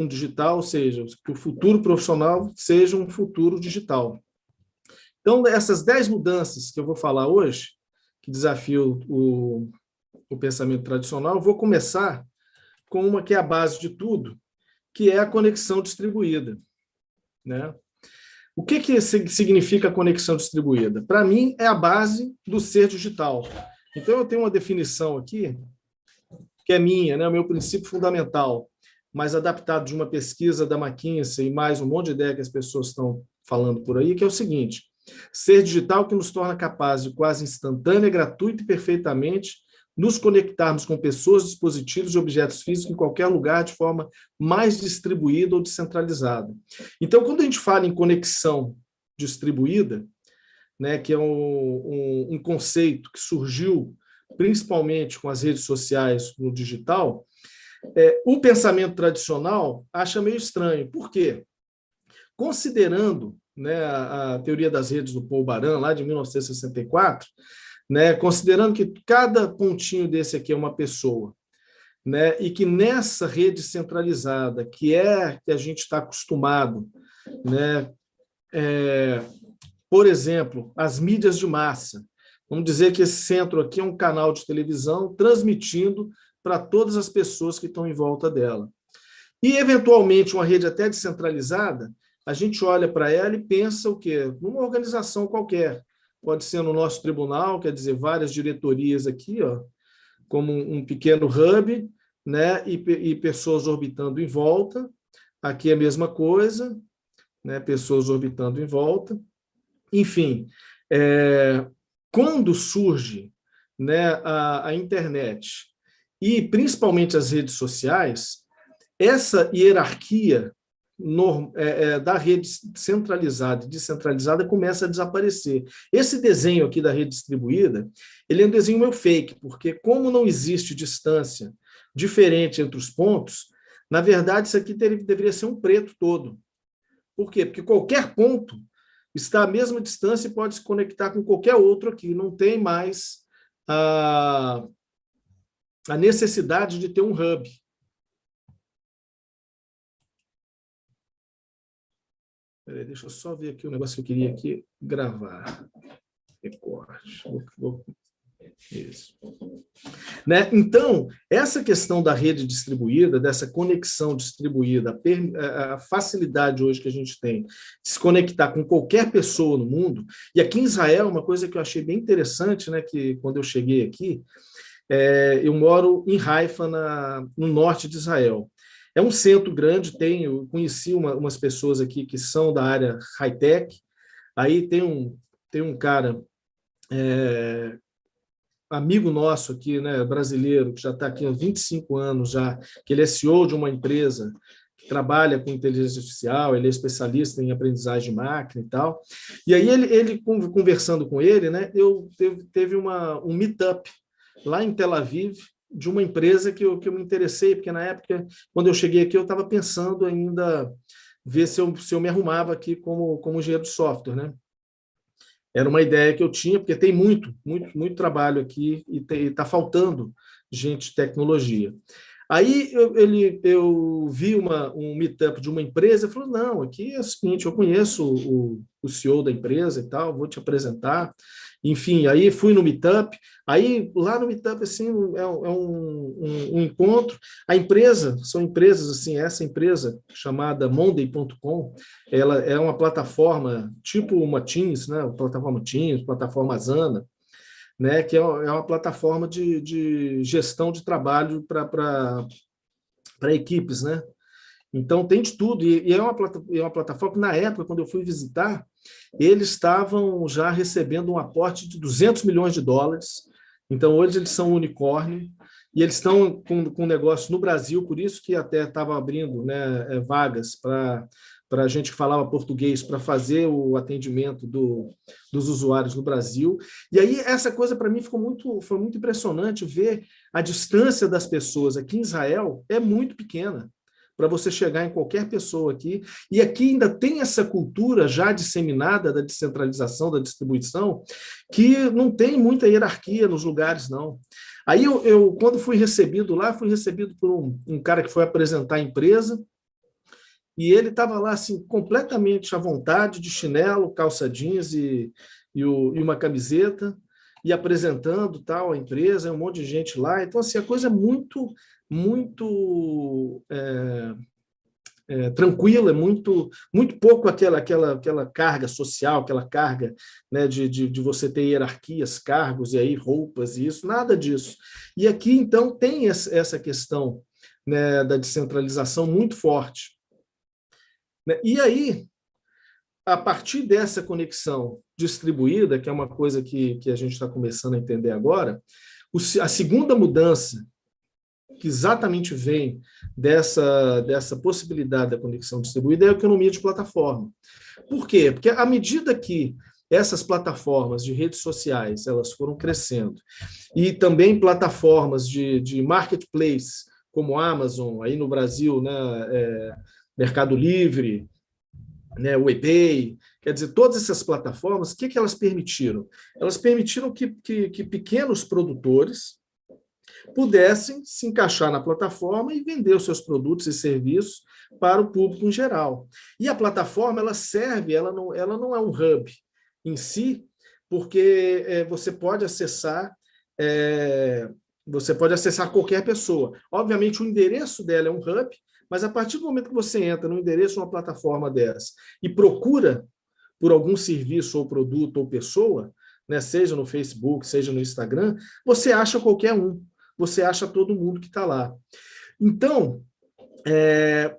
um digital, ou seja, que o futuro profissional seja um futuro digital. Então, essas 10 mudanças que eu vou falar hoje, que desafiam o pensamento tradicional, eu vou começar com uma que é a base de tudo, que é a conexão distribuída, né? O que significa a conexão distribuída? Para mim, é a base do ser digital. Então, eu tenho uma definição aqui, que é minha, né? O meu princípio fundamental, mas adaptado de uma pesquisa da McKinsey e mais um monte de ideia que as pessoas estão falando por aí, que é o seguinte: ser digital que nos torna capazes de quase instantânea, gratuita e perfeitamente nos conectarmos com pessoas, dispositivos e objetos físicos em qualquer lugar de forma mais distribuída ou descentralizada. Então, quando a gente fala em conexão distribuída, né, que é um conceito que surgiu principalmente com as redes sociais no digital, o pensamento tradicional acha meio estranho. Por quê? Considerando, né, a teoria das redes do Paul Baran, lá de 1964, né, considerando que cada pontinho desse aqui é uma pessoa, né, e que nessa rede centralizada, que a gente está acostumado, né, por exemplo, as mídias de massa, vamos dizer que esse centro aqui é um canal de televisão transmitindo para todas as pessoas que estão em volta dela. E, eventualmente, uma rede até descentralizada, a gente olha para ela e pensa o quê? Numa organização qualquer. Pode ser no nosso tribunal, quer dizer, várias diretorias aqui, ó, como um pequeno hub, né, e pessoas orbitando em volta. Aqui é a mesma coisa, né, pessoas orbitando em volta. Enfim, quando surge, né, a internet e principalmente as redes sociais, essa hierarquia da rede centralizada e descentralizada começa a desaparecer. Esse desenho aqui da rede distribuída, ele é um desenho meio fake, porque como não existe distância diferente entre os pontos, na verdade isso aqui deveria ser um preto todo. Por quê? Porque qualquer ponto está à mesma distância e pode se conectar com qualquer outro aqui. Não tem mais a necessidade de ter um hub. Peraí, deixa eu só ver aqui o negócio que eu queria aqui gravar. Recorte. Isso. Né? Então, essa questão da rede distribuída, dessa conexão distribuída, a facilidade hoje que a gente tem de se conectar com qualquer pessoa no mundo, e aqui em Israel, uma coisa que eu achei bem interessante, né, que quando eu cheguei aqui, eu moro em Haifa, no norte de Israel. É um centro grande, eu conheci umas pessoas aqui que são da área high-tech, aí tem um cara, amigo nosso aqui, né, brasileiro, que já está aqui há 25 anos já, que ele é CEO de uma empresa que trabalha com inteligência artificial, ele é especialista em aprendizagem de máquina e tal. E aí ele conversando com ele, né, teve um meetup lá em Tel Aviv, de uma empresa que eu me interessei, porque na época, quando eu cheguei aqui, eu estava pensando ainda ver se eu me arrumava aqui como engenheiro de software, né? Era uma ideia que eu tinha, porque tem muito trabalho aqui e está faltando gente de tecnologia. Aí eu vi um meetup de uma empresa e falou, não, aqui é o seguinte, eu conheço o CEO da empresa e tal, vou te apresentar. Enfim, aí fui no meetup, aí lá no meetup, assim, é um encontro, são empresas, assim, essa empresa chamada Monday.com, ela é uma plataforma, tipo uma Teams, né, plataforma Teams, plataforma Asana, né, que é uma plataforma de gestão de trabalho para equipes, né? Então, tem de tudo. E é uma plataforma que, na época, quando eu fui visitar, eles estavam já recebendo um aporte de 200 milhões de dólares. Então, hoje eles são um unicórnio e eles estão com negócio no Brasil, por isso que até estavam abrindo, né, vagas para a gente que falava português para fazer o atendimento dos usuários no Brasil. E aí, essa coisa, para mim, foi muito impressionante ver a distância das pessoas aqui em Israel é muito pequena para você chegar em qualquer pessoa aqui. E aqui ainda tem essa cultura já disseminada da descentralização, da distribuição, que não tem muita hierarquia nos lugares, não. Aí eu quando fui recebido lá, fui recebido por um cara que foi apresentar a empresa, e ele estava lá assim, completamente à vontade, de chinelo, calça jeans e uma camiseta, e apresentando tal a empresa, um monte de gente lá. Então, assim, a coisa é muito tranquila, muito pouco aquela carga social, aquela carga, né, de você ter hierarquias, cargos, e aí roupas, e isso, nada disso. E aqui, então, tem essa questão, né, da descentralização muito forte. Né? E aí, a partir dessa conexão distribuída, que é uma coisa que a gente está começando a entender agora, a segunda mudança que exatamente vem dessa possibilidade da conexão distribuída é a economia de plataforma. Por quê? Porque à medida que essas plataformas de redes sociais elas foram crescendo, e também plataformas de marketplace, como Amazon, aí no Brasil, né, Mercado Livre, né, o eBay, quer dizer, todas essas plataformas, o que elas permitiram? Elas permitiram que pequenos produtores pudessem se encaixar na plataforma e vender os seus produtos e serviços para o público em geral. E a plataforma, ela serve, ela não é um hub em si, porque você pode acessar qualquer pessoa. Obviamente, o endereço dela é um hub, mas a partir do momento que você entra no endereço de uma plataforma dessa e procura por algum serviço ou produto ou pessoa, né, seja no Facebook, seja no Instagram, você acha qualquer um, você acha todo mundo que está lá. Então,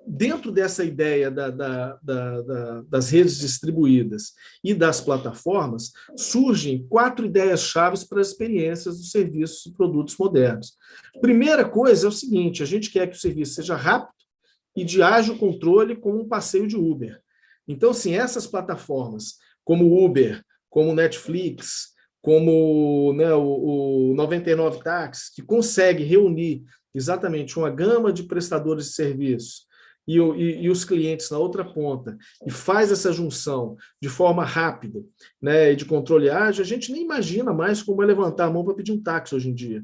dentro dessa ideia das redes distribuídas e das plataformas, surgem 4 ideias-chave para as experiências dos serviços e produtos modernos. Primeira coisa é o seguinte: a gente quer que o serviço seja rápido e de ágil controle, como um passeio de Uber. Então, assim, essas plataformas, como Uber, como Netflix, como, né, o 99 Táxi, que consegue reunir exatamente uma gama de prestadores de serviço e os clientes na outra ponta, e faz essa junção de forma rápida, né, e de controle ágil, a gente nem imagina mais como é levantar a mão para pedir um táxi hoje em dia,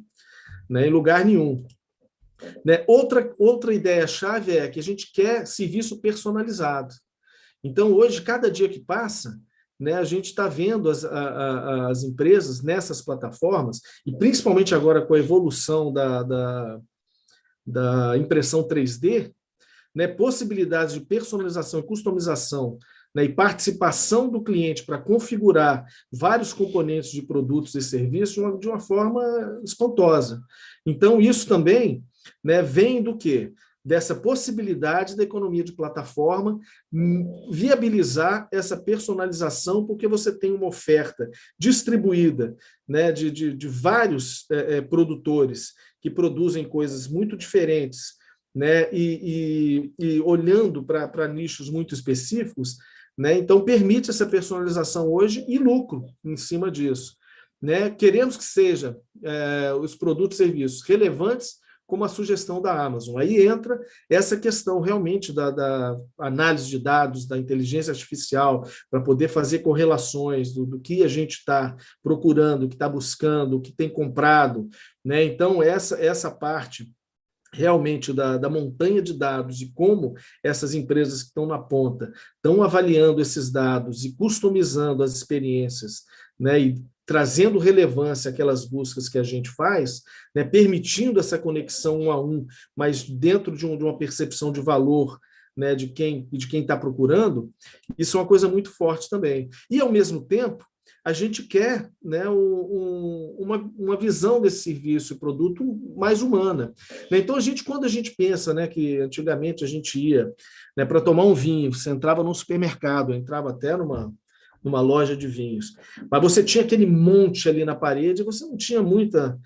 né, em lugar nenhum. Né? Outra ideia-chave é que a gente quer serviço personalizado. Então, hoje, cada dia que passa, né, a gente está vendo as empresas nessas plataformas, e principalmente agora com a evolução da impressão 3D, né, possibilidades de personalização e customização, né, e participação do cliente para configurar vários componentes de produtos e serviços de uma forma espantosa. Então, isso também, né, vem do quê? Dessa possibilidade da economia de plataforma viabilizar essa personalização, porque você tem uma oferta distribuída, né, de vários produtores que produzem coisas muito diferentes, né, e olhando para nichos muito específicos, né, então permite essa personalização hoje e lucro em cima disso. Né? Queremos que sejam os produtos e serviços relevantes, como a sugestão da Amazon. Aí entra essa questão realmente da análise de dados, da inteligência artificial, para poder fazer correlações do que a gente está procurando, o que está buscando, o que tem comprado. Né? Então, essa parte realmente da montanha de dados e como essas empresas que estão na ponta estão avaliando esses dados e customizando as experiências, né, e trazendo relevância àquelas buscas que a gente faz, né, permitindo essa conexão 1 a 1, mas dentro de uma percepção de valor, né, de quem está procurando, isso é uma coisa muito forte também. E, ao mesmo tempo, a gente quer, né, uma visão desse serviço e produto mais humana. Então, quando a gente pensa, né, que antigamente a gente ia, né, para tomar um vinho, você entrava num supermercado, entrava até numa loja de vinhos, mas você tinha aquele monte ali na parede, você não tinha muita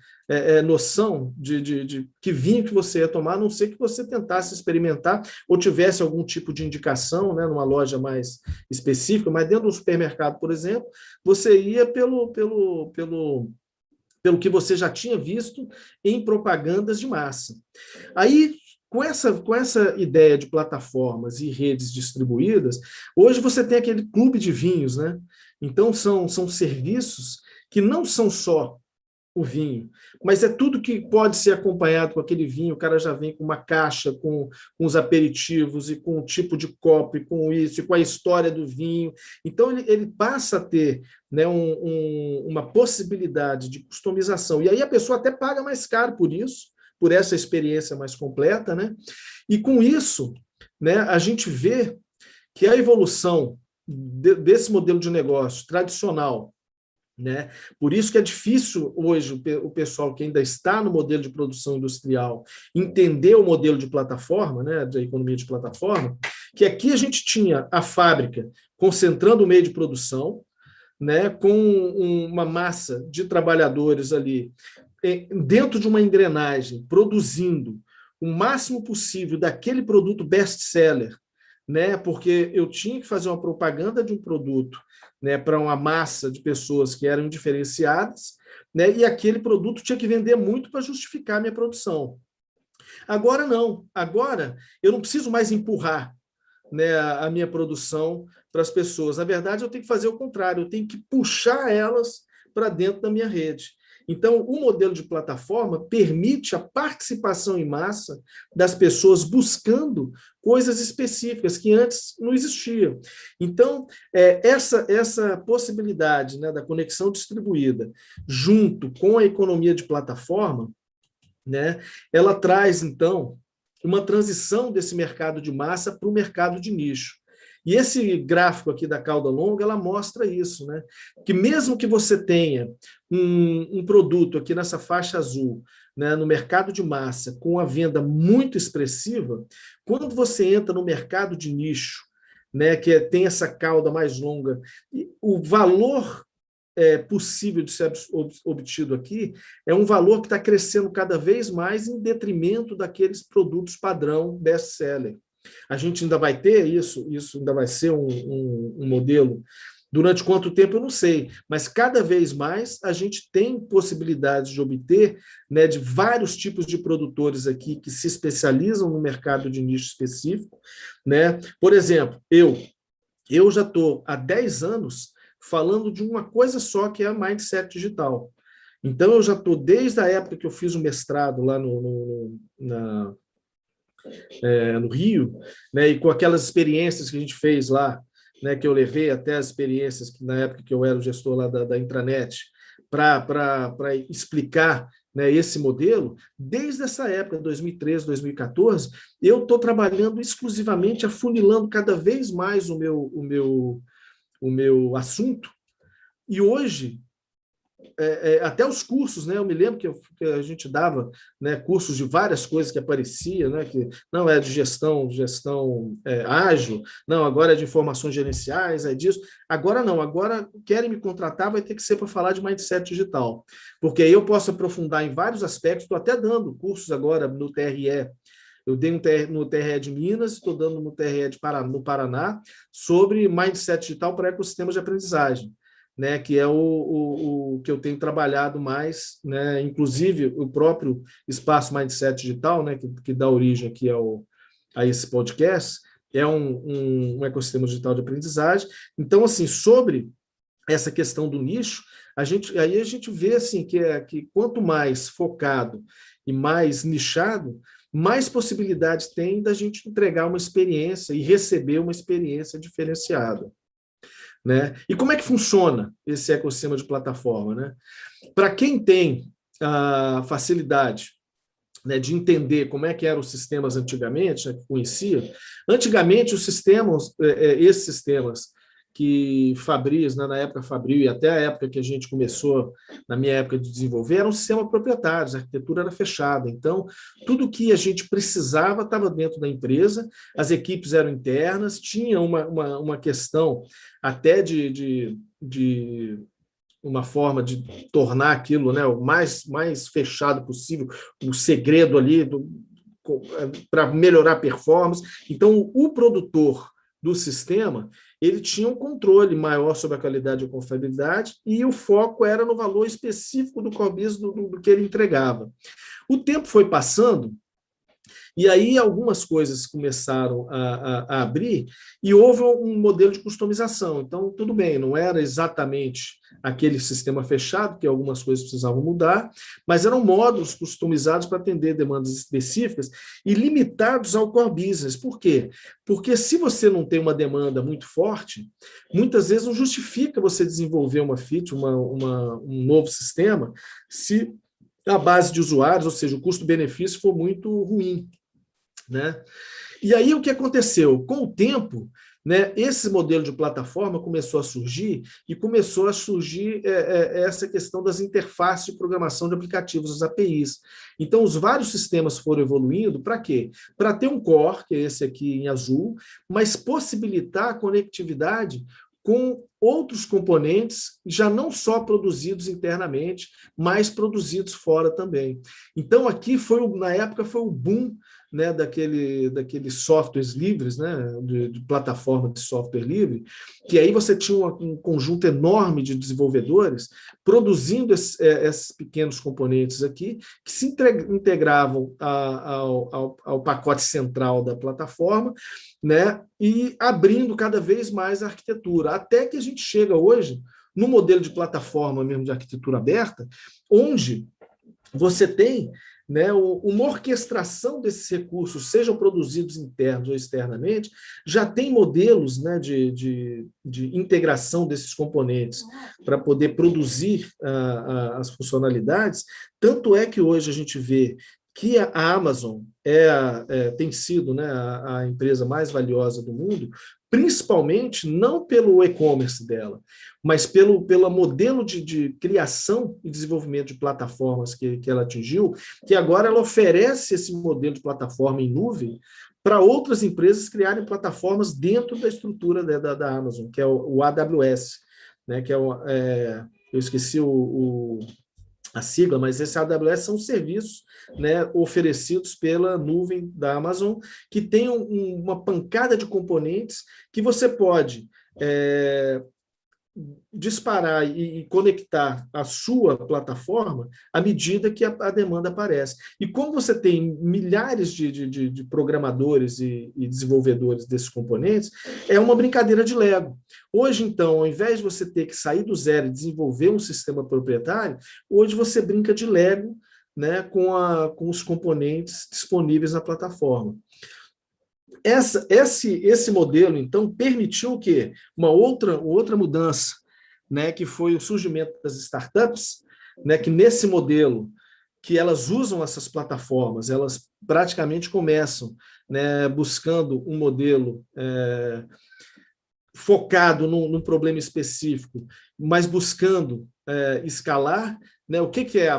noção de que vinho que você ia tomar, a não ser que você tentasse experimentar ou tivesse algum tipo de indicação, né, numa loja mais específica, mas dentro do supermercado, por exemplo, você ia pelo que você já tinha visto em propagandas de massa. Aí, com essa ideia de plataformas e redes distribuídas, hoje você tem aquele clube de vinhos, né? Então, são serviços que não são só o vinho, mas é tudo que pode ser acompanhado com aquele vinho. O cara já vem com uma caixa, com os aperitivos, e com o tipo de copo, e com isso, e com a história do vinho. Então, ele passa a ter, né, uma possibilidade de customização. E aí a pessoa até paga mais caro por isso, por essa experiência mais completa, né? E com isso, né, a gente vê que a evolução desse modelo de negócio tradicional, né? Por isso que é difícil hoje o pessoal que ainda está no modelo de produção industrial entender o modelo de plataforma, né, da economia de plataforma, que aqui a gente tinha a fábrica concentrando o meio de produção, né, com uma massa de trabalhadores ali dentro de uma engrenagem, produzindo o máximo possível daquele produto best-seller, né, porque eu tinha que fazer uma propaganda de um produto, né, para uma massa de pessoas que eram diferenciadas, né, e aquele produto tinha que vender muito para justificar a minha produção. Agora não, agora eu não preciso mais empurrar, né, a minha produção para as pessoas. Na verdade, eu tenho que fazer o contrário, eu tenho que puxar elas para dentro da minha rede. Então, o modelo de plataforma permite a participação em massa das pessoas buscando coisas específicas que antes não existiam. Então, essa possibilidade, né, da conexão distribuída junto com a economia de plataforma, né, ela traz, então, uma transição desse mercado de massa para o mercado de nicho. E esse gráfico aqui da cauda longa, ela mostra isso, né? Que mesmo que você tenha um produto aqui nessa faixa azul, né, no mercado de massa, com a venda muito expressiva, quando você entra no mercado de nicho, né, que tem essa cauda mais longa, o valor possível de ser obtido aqui é um valor que está crescendo cada vez mais em detrimento daqueles produtos padrão best-seller. A gente ainda vai ter isso ainda vai ser um modelo. Durante quanto tempo, eu não sei, mas cada vez mais a gente tem possibilidades de obter, né, de vários tipos de produtores aqui que se especializam no mercado de nicho específico, né? Por exemplo, eu já estou há 10 anos falando de uma coisa só, que é a Mindset Digital. Então, eu já estou, desde a época que eu fiz o mestrado lá no Rio, né, e com aquelas experiências que a gente fez lá, né, que eu levei até as experiências que na época que eu era o gestor lá da intranet, para explicar, né, esse modelo, desde essa época, 2013, 2014, eu estou trabalhando exclusivamente, afunilando cada vez mais o meu assunto, e hoje até os cursos, né? Eu me lembro que a gente dava, né, cursos de várias coisas que aparecia, né, que não é de gestão ágil, não, agora é de informações gerenciais, é disso. Agora não, agora querem me contratar, vai ter que ser para falar de mindset digital, porque aí eu posso aprofundar em vários aspectos. Estou até dando cursos agora no TRE. Eu dei no TRE de Minas, estou dando no TRE no Paraná, sobre mindset digital para ecossistemas de aprendizagem, né, que é o que eu tenho trabalhado mais, né, inclusive o próprio espaço Mindset Digital, né, que dá origem aqui a esse podcast, é um ecossistema digital de aprendizagem. Então, assim, sobre essa questão do nicho, aí a gente vê assim, que quanto mais focado e mais nichado, mais possibilidades tem da gente entregar uma experiência e receber uma experiência diferenciada, né? E como é que funciona esse ecossistema de plataforma, né? Para quem tem a facilidade, né, de entender como é que eram os sistemas antigamente, né, que conhecia, antigamente os sistemas, esses sistemas que Fabris, né, na época Fabril e até a época que a gente começou, na minha época de desenvolver, eram sistemas proprietários, a arquitetura era fechada. Então, tudo que a gente precisava estava dentro da empresa, as equipes eram internas, tinha uma questão até de uma forma de tornar aquilo, né, o mais fechado possível, o segredo ali para melhorar a performance. Então, o produtor do sistema, ele tinha um controle maior sobre a qualidade e a confiabilidade, e o foco era no valor específico do core business do que ele entregava. O tempo foi passando, E aí algumas coisas começaram a abrir e houve um modelo de customização. Então, tudo bem, não era exatamente aquele sistema fechado, que algumas coisas precisavam mudar, mas eram módulos customizados para atender demandas específicas e limitados ao core business. Por quê? Porque se você não tem uma demanda muito forte, muitas vezes não justifica você desenvolver uma feature, um novo sistema, se a base de usuários, ou seja, o custo-benefício for muito ruim, né? E aí o que aconteceu? Com o tempo, né, esse modelo de plataforma começou a surgir e começou a surgir essa questão das interfaces de programação de aplicativos, as APIs. Então, os vários sistemas foram evoluindo para quê? Para ter um core, que é esse aqui em azul, mas possibilitar a conectividade com outros componentes, já não só produzidos internamente, mas produzidos fora também. Então, aqui na época foi o boom, né, daqueles softwares livres, né, de plataforma de software livre, que aí você tinha um conjunto enorme de desenvolvedores produzindo esses pequenos componentes aqui, que se integravam ao pacote central da plataforma, né, e abrindo cada vez mais a arquitetura, até que a gente chega hoje no modelo de plataforma mesmo de arquitetura aberta, onde você tem, né, uma orquestração desses recursos, sejam produzidos internos ou externamente, já tem modelos, né, de integração desses componentes para poder produzir as funcionalidades. Tanto é que hoje a gente vê que a Amazon tem sido, né, a empresa mais valiosa do mundo, principalmente não pelo e-commerce dela, mas pelo modelo de criação e desenvolvimento de plataformas que ela atingiu, que agora ela oferece esse modelo de plataforma em nuvem para outras empresas criarem plataformas dentro da estrutura da Amazon, que é o AWS, né, que eu esqueci a sigla, mas esse AWS são serviços, né, oferecidos pela nuvem da Amazon, que tem uma pancada de componentes que você pode disparar e conectar a sua plataforma à medida que a demanda aparece. E como você tem milhares de programadores e desenvolvedores desses componentes, é uma brincadeira de Lego. Hoje, então, ao invés de você ter que sair do zero e desenvolver um sistema proprietário, hoje você brinca de Lego, né, com os componentes disponíveis na plataforma. Esse modelo, então, permitiu o quê? Uma outra mudança, né, que foi o surgimento das startups, né, que nesse modelo, que elas usam essas plataformas, elas praticamente começam, né, buscando um modelo focado num problema específico, mas buscando escalar, né? O que é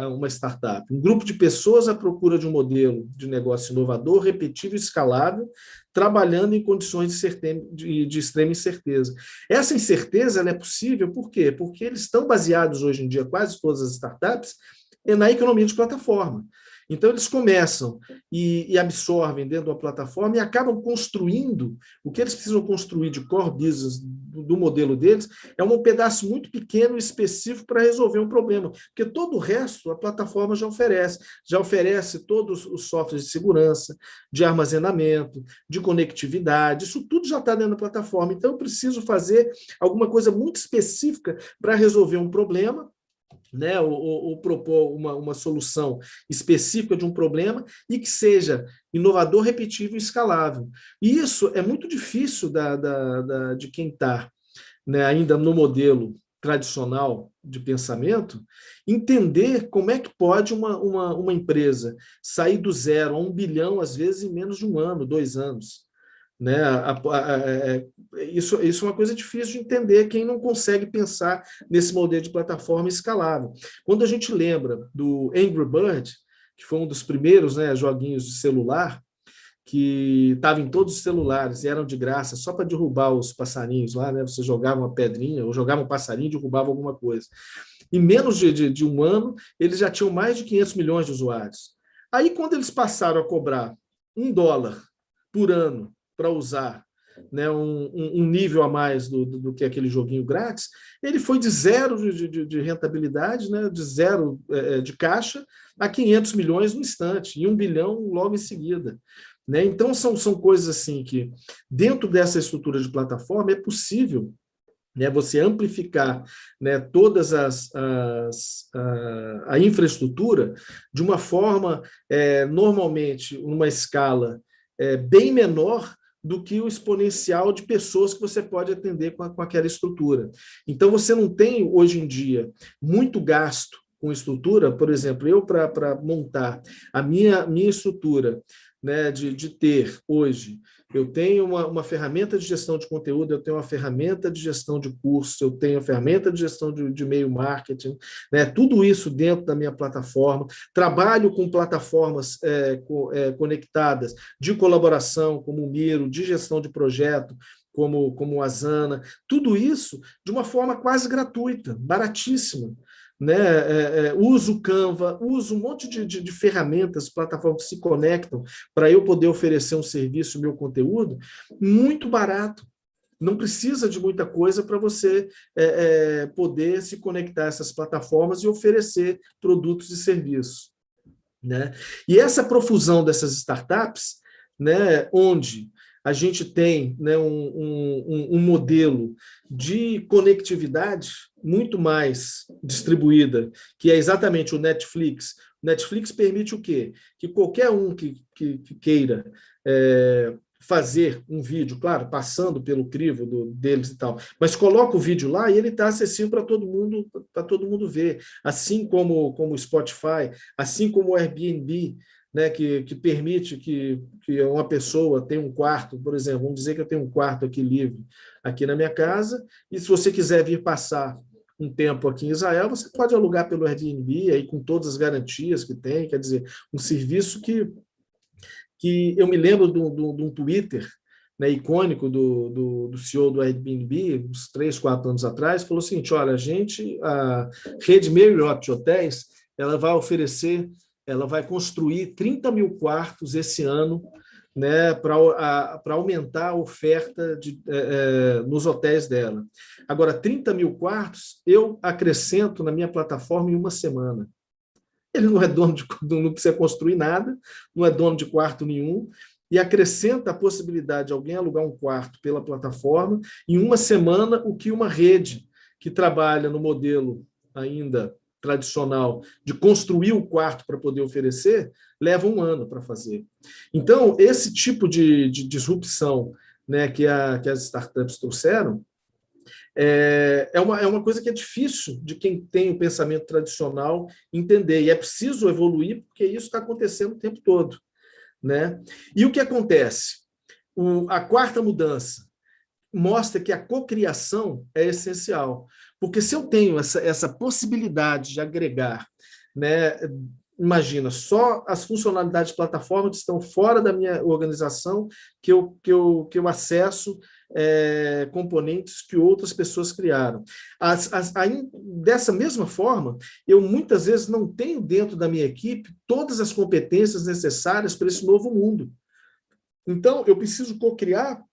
uma startup? Um grupo de pessoas à procura de um modelo de negócio inovador, repetível e escalável, trabalhando em condições de extrema incerteza. Essa incerteza ela é possível por quê? Porque eles estão baseados hoje em dia, quase todas as startups, na economia de plataforma. Então, eles começam e absorvem dentro da plataforma e acabam construindo o que eles precisam construir de core business do modelo deles, é um pedaço muito pequeno e específico para resolver um problema, porque todo o resto a plataforma já oferece todos os softwares de segurança, de armazenamento, de conectividade, isso tudo já está dentro da plataforma. Então, eu preciso fazer alguma coisa muito específica para resolver um problema, né, ou propor uma solução específica de um problema e que seja inovador, repetível e escalável. E isso é muito difícil de quem está, né, ainda no modelo tradicional de pensamento, entender como é que pode uma empresa sair do zero a 1 bilhão, às vezes, em menos de 1 ano, 2 anos. Né? Isso é uma coisa difícil de entender quem não consegue pensar nesse modelo de plataforma escalável. Quando a gente lembra do Angry Bird, que foi um dos primeiros, né, joguinhos de celular, que estava em todos os celulares e eram de graça, só para derrubar os passarinhos lá, né? Você jogava uma pedrinha ou jogava um passarinho e derrubava alguma coisa. Em menos de 1 ano, eles já tinham mais de 500 milhões de usuários. Aí, quando eles passaram a cobrar $1 por ano para usar né, um nível a mais do que aquele joguinho grátis, ele foi de zero de rentabilidade, né, de zero de caixa, a 500 milhões no instante, e 1 bilhão logo em seguida. Né? Então, são coisas assim que, dentro dessa estrutura de plataforma, é possível, né, você amplificar, né, todas a infraestrutura de uma forma, normalmente, numa escala bem menor do que o exponencial de pessoas que você pode atender com aquela estrutura. Então, você não tem, hoje em dia, muito gasto com estrutura. Por exemplo, eu, para montar a minha estrutura, né, de ter hoje, eu tenho uma ferramenta de gestão de conteúdo, eu tenho uma ferramenta de gestão de cursos, eu tenho a ferramenta de gestão de e-mail marketing, né, tudo isso dentro da minha plataforma. Trabalho com plataformas conectadas de colaboração, como o Miro, de gestão de projeto, como o Asana, tudo isso de uma forma quase gratuita, baratíssima. Né? Uso o Canva, uso um monte de ferramentas, plataformas que se conectam para eu poder oferecer um serviço, o meu conteúdo, muito barato. Não precisa de muita coisa para você poder se conectar a essas plataformas e oferecer produtos e serviços. Né? E essa profusão dessas startups, né, onde a gente tem, né, um modelo de conectividade muito mais distribuída, que é exatamente o Netflix. O Netflix permite o quê? Que qualquer um que queira fazer um vídeo, claro, passando pelo crivo deles e tal, mas coloca o vídeo lá e ele está acessível para todo mundo ver, assim como o Spotify, assim como o Airbnb, né, que permite que uma pessoa tenha um quarto, por exemplo, vamos dizer que eu tenho um quarto aqui livre, aqui na minha casa, e se você quiser vir passar um tempo aqui em Israel, você pode alugar pelo Airbnb, aí com todas as garantias que tem, quer dizer, um serviço que eu me lembro de um Twitter, né, icônico do CEO do Airbnb, uns 3, 4 anos atrás, falou o seguinte: olha, a rede Marriott de hotéis, ela vai construir 30 mil quartos esse ano, né, para aumentar a oferta nos hotéis dela. Agora, 30 mil quartos, eu acrescento na minha plataforma em uma semana. Ele não é dono não precisa construir nada, não é dono de quarto nenhum, e acrescenta a possibilidade de alguém alugar um quarto pela plataforma em uma semana, o que uma rede que trabalha no modelo ainda tradicional de construir o quarto para poder oferecer, leva 1 ano para fazer. Então, esse tipo de disrupção, né, que as startups trouxeram, é uma coisa que é difícil de quem tem o pensamento tradicional entender, e é preciso evoluir, porque isso está acontecendo o tempo todo. Né? E o que acontece? A quarta mudança mostra que a cocriação é essencial, porque se eu tenho essa possibilidade de agregar, né, imagina, só as funcionalidades de plataforma que estão fora da minha organização que eu acesso componentes que outras pessoas criaram. Dessa mesma forma, eu muitas vezes não tenho dentro da minha equipe todas as competências necessárias para esse novo mundo. Então, eu preciso cocriar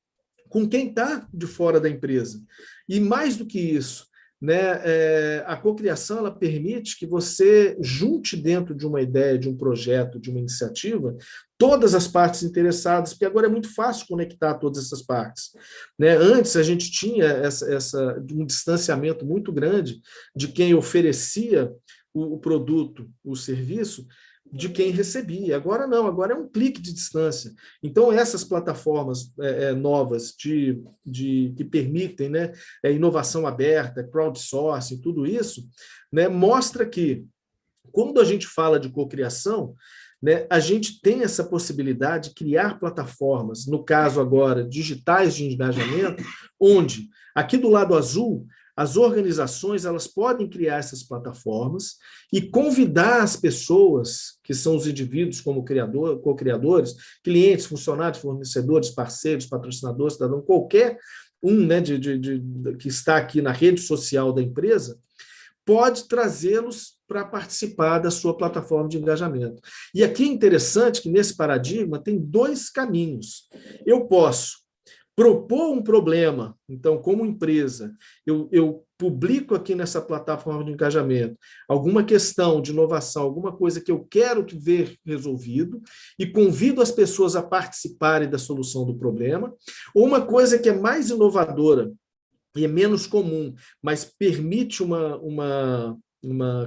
com quem está de fora da empresa. E mais do que isso, né, a cocriação ela permite que você junte dentro de uma ideia, de um projeto, de uma iniciativa, todas as partes interessadas, porque agora é muito fácil conectar todas essas partes. Né? Antes a gente tinha um distanciamento muito grande de quem oferecia o produto, o serviço, de quem recebia. Agora não, agora é um clique de distância. Então, essas plataformas novas que permitem, né, inovação aberta, crowdsourcing, tudo isso, né, mostra que, quando a gente fala de cocriação, né, a gente tem essa possibilidade de criar plataformas, no caso agora, digitais de engajamento, onde, aqui do lado azul, as organizações elas podem criar essas plataformas e convidar as pessoas, que são os indivíduos como co-criadores, clientes, funcionários, fornecedores, parceiros, patrocinadores, cidadão, qualquer um, né, que está aqui na rede social da empresa, pode trazê-los para participar da sua plataforma de engajamento. E aqui é interessante que, nesse paradigma, tem 2 caminhos. Eu posso propor um problema. Então, como empresa, eu publico aqui nessa plataforma de engajamento alguma questão de inovação, alguma coisa que eu quero ver resolvido e convido as pessoas a participarem da solução do problema, ou uma coisa que é mais inovadora e é menos comum, mas permite uma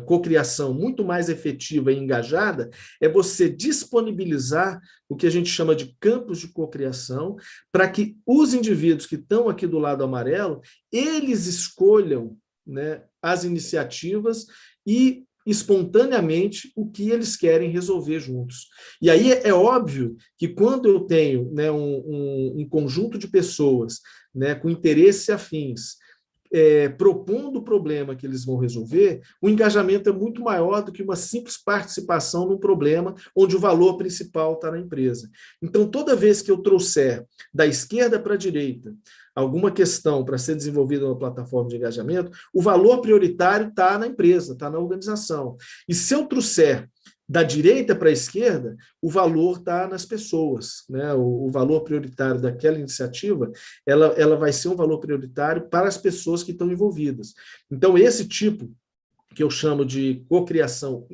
cocriação muito mais efetiva e engajada, é você disponibilizar o que a gente chama de campos de cocriação, para que os indivíduos que estão aqui do lado amarelo, eles escolham, né, as iniciativas e espontaneamente o que eles querem resolver juntos. E aí é óbvio que quando eu tenho, né, um conjunto de pessoas, né, com interesses afins, propondo o problema que eles vão resolver, o engajamento é muito maior do que uma simples participação num problema onde o valor principal está na empresa. Então, toda vez que eu trouxer da esquerda para a direita alguma questão para ser desenvolvida numa plataforma de engajamento, o valor prioritário está na empresa, está na organização. E se eu trouxer da direita para a esquerda, o valor está nas pessoas, né? O valor prioritário daquela iniciativa, ela vai ser um valor prioritário para as pessoas que estão envolvidas. Então, esse tipo que eu chamo de cocriação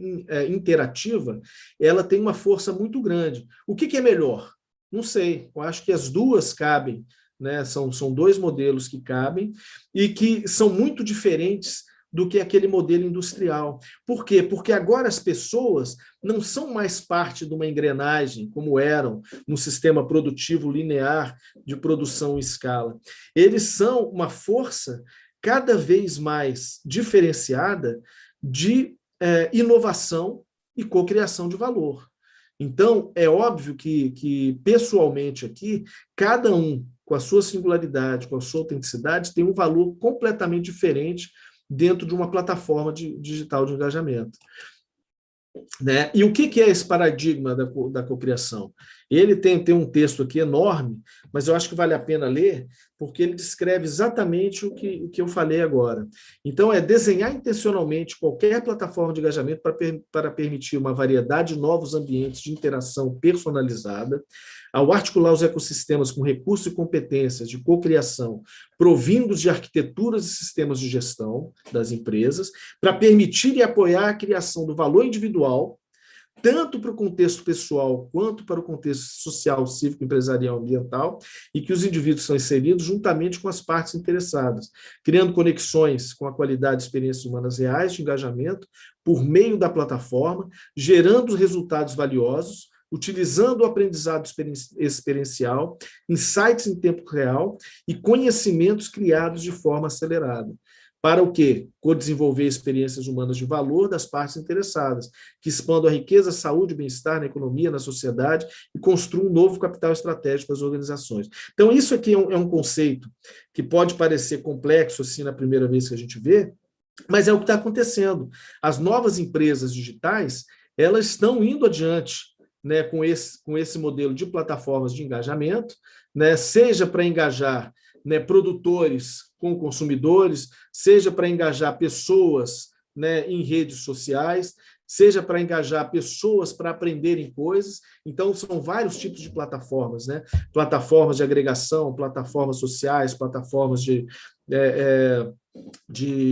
interativa, ela tem uma força muito grande. O que é melhor? Não sei, eu acho que as duas cabem, né? São dois modelos que cabem e que são muito diferentes do que aquele modelo industrial. Por quê? Porque agora as pessoas não são mais parte de uma engrenagem, como eram no sistema produtivo linear de produção em escala. Eles são uma força cada vez mais diferenciada de inovação e cocriação de valor. Então, é óbvio que pessoalmente aqui, cada um, com a sua singularidade, com a sua autenticidade, tem um valor completamente diferente dentro de uma plataforma digital de engajamento. Né? E o que é esse paradigma da cocriação? Ele tem um texto aqui enorme, mas eu acho que vale a pena ler, porque ele descreve exatamente o que eu falei agora. Então, é desenhar intencionalmente qualquer plataforma de engajamento para permitir uma variedade de novos ambientes de interação personalizada, ao articular os ecossistemas com recursos e competências de cocriação provindos de arquiteturas e sistemas de gestão das empresas, para permitir e apoiar a criação do valor individual, tanto para o contexto pessoal quanto para o contexto social, cívico, empresarial, ambiental, e que os indivíduos são inseridos juntamente com as partes interessadas, criando conexões com a qualidade de experiências humanas reais de engajamento por meio da plataforma, gerando resultados valiosos, utilizando o aprendizado experiencial, insights em tempo real e conhecimentos criados de forma acelerada. Para o quê? Co-desenvolver experiências humanas de valor das partes interessadas, que expandam a riqueza, a saúde e bem-estar na economia, na sociedade e construam um novo capital estratégico para as organizações. Então, isso aqui é um conceito que pode parecer complexo assim na primeira vez que a gente vê, mas é o que está acontecendo. As novas empresas digitais, elas estão indo adiante, né, com esse modelo de plataformas de engajamento, né, seja para engajar, né, produtores com consumidores, seja para engajar pessoas, né, em redes sociais, seja para engajar pessoas para aprenderem coisas. Então, são vários tipos de plataformas, né? Plataformas de agregação, plataformas sociais, plataformas de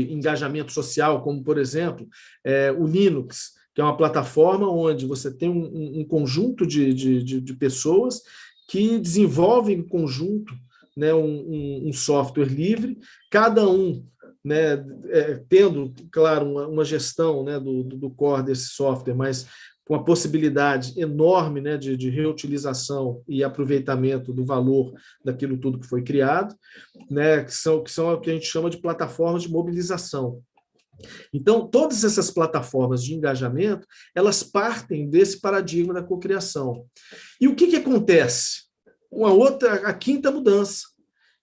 engajamento social, como, por exemplo, o Linux, que é uma plataforma onde você tem um conjunto de pessoas que desenvolvem em conjunto, né, um software livre, cada um, né, tendo, claro, uma gestão, né, do core desse software, mas com a possibilidade enorme, né, de reutilização e aproveitamento do valor daquilo tudo que foi criado, né, que são o que a gente chama de plataformas de mobilização. Então, todas essas plataformas de engajamento, elas partem desse paradigma da cocriação. E o que acontece? A quinta mudança,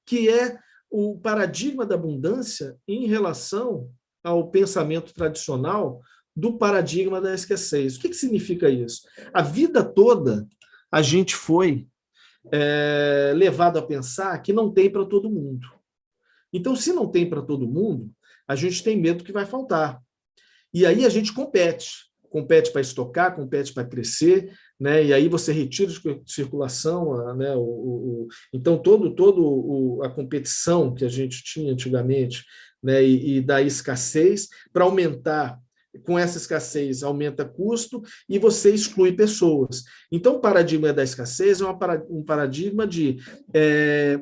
que é o paradigma da abundância em relação ao pensamento tradicional do paradigma da escassez. O que significa isso? A vida toda a gente foi levado a pensar que não tem para todo mundo. Então, se não tem para todo mundo, a gente tem medo que vai faltar. E aí a gente compete para estocar, compete para crescer, né? E aí você retira de circulação, né? Então, a competição que a gente tinha antigamente, né? E da escassez, para aumentar, com essa escassez, aumenta custo e você exclui pessoas. Então, o paradigma da escassez é um paradigma de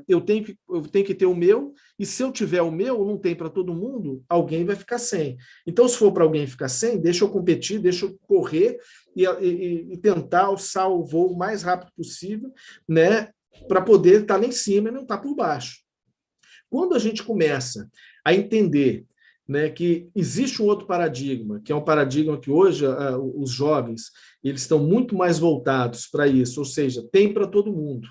eu tenho que ter o meu, e se eu tiver o meu, não tem para todo mundo, alguém vai ficar sem. Então, se for para alguém ficar sem, deixa eu competir, deixa eu correr e tentar alçar o voo o mais rápido possível, né, para poder estar lá em cima e não estar por baixo. Quando a gente começa a entender, né, que existe um outro paradigma, que é um paradigma que hoje os jovens eles estão muito mais voltados para isso, ou seja, tem para todo mundo.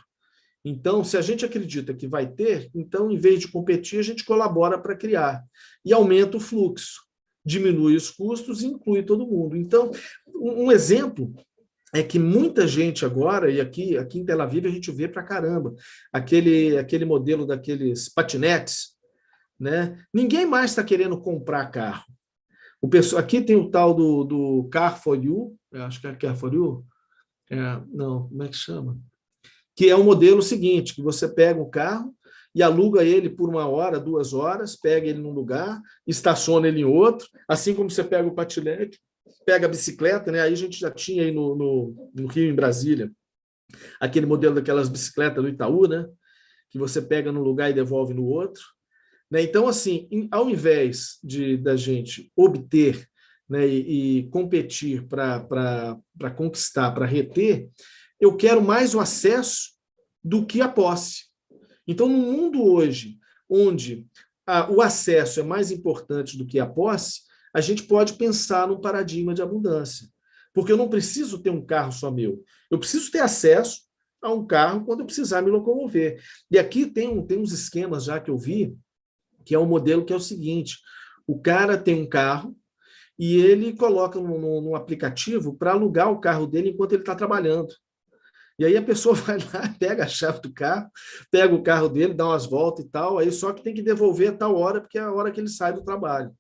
Então, se a gente acredita que vai ter, então, em vez de competir, a gente colabora para criar. E aumenta o fluxo, diminui os custos e inclui todo mundo. Então, um exemplo é que muita gente agora, e aqui em Tel Aviv a gente vê para caramba, aquele modelo daqueles patinetes, né? Ninguém mais está querendo comprar carro. Aqui tem o tal do Car for You, eu acho que é Car for You, não, como é que chama? Que é o modelo seguinte, que você pega o carro e aluga ele por 1 hora, 2 horas, pega ele num lugar, estaciona ele em outro, assim como você pega o patinete, pega a bicicleta, né? Aí a gente já tinha aí no Rio, em Brasília, aquele modelo daquelas bicicletas do Itaú, né? Que você pega num lugar e devolve no outro. Né? Então, assim, ao invés da gente obter, né, e competir para conquistar, para reter, eu quero mais o acesso do que a posse. Então, no mundo hoje, onde o acesso é mais importante do que a posse, a gente pode pensar num paradigma de abundância. Porque eu não preciso ter um carro só meu. Eu preciso ter acesso a um carro quando eu precisar me locomover. E aqui tem uns esquemas já que eu vi, que é um modelo que é o seguinte: o cara tem um carro e ele coloca no aplicativo para alugar o carro dele enquanto ele está trabalhando. E aí a pessoa vai lá, pega a chave do carro, pega o carro dele, dá umas voltas e tal, aí só que tem que devolver a tal hora, porque é a hora que ele sai do trabalho.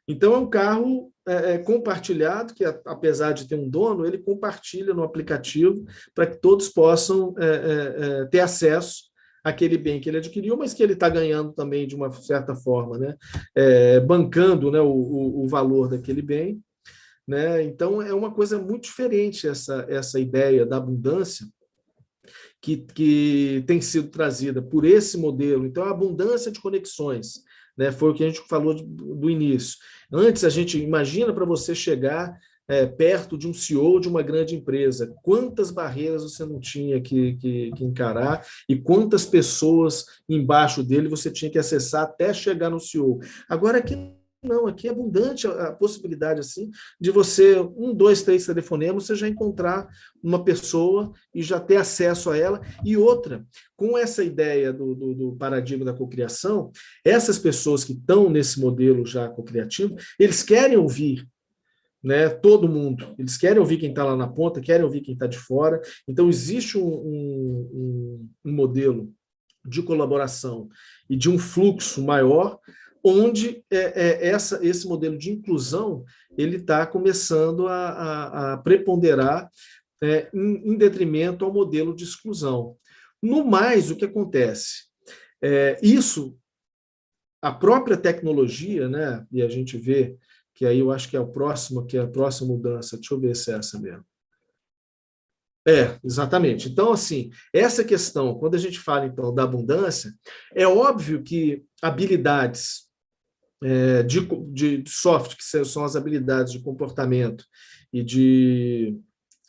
Então é um carro compartilhado, que apesar de ter um dono, ele compartilha no aplicativo para que todos possam ter acesso àquele bem que ele adquiriu, mas que ele está ganhando também de uma certa forma, né? Bancando, né, o valor daquele bem. Né? Então, é uma coisa muito diferente essa ideia da abundância que tem sido trazida por esse modelo. Então, a abundância de conexões, né? Foi o que a gente falou do início. Antes, a gente imagina para você chegar perto de um CEO de uma grande empresa, quantas barreiras você não tinha que encarar e quantas pessoas embaixo dele você tinha que acessar até chegar no CEO. Agora, aqui não, aqui é abundante a possibilidade assim de você, 1, 2, 3 telefonemas, você já encontrar uma pessoa e já ter acesso a ela. E outra, com essa ideia do paradigma da cocriação, essas pessoas que estão nesse modelo já cocriativo, eles querem ouvir, né, todo mundo. Eles querem ouvir quem está lá na ponta, querem ouvir quem está de fora. Então, existe um modelo de colaboração e de um fluxo maior, onde esse modelo de inclusão ele está começando a preponderar em detrimento ao modelo de exclusão. No mais, o que acontece? Isso, a própria tecnologia, né, e a gente vê que aí eu acho que é a próxima mudança, deixa eu ver se é essa mesmo. Exatamente. Então, assim, essa questão, quando a gente fala, então, da abundância, é óbvio que habilidades de soft, que são as habilidades de comportamento e de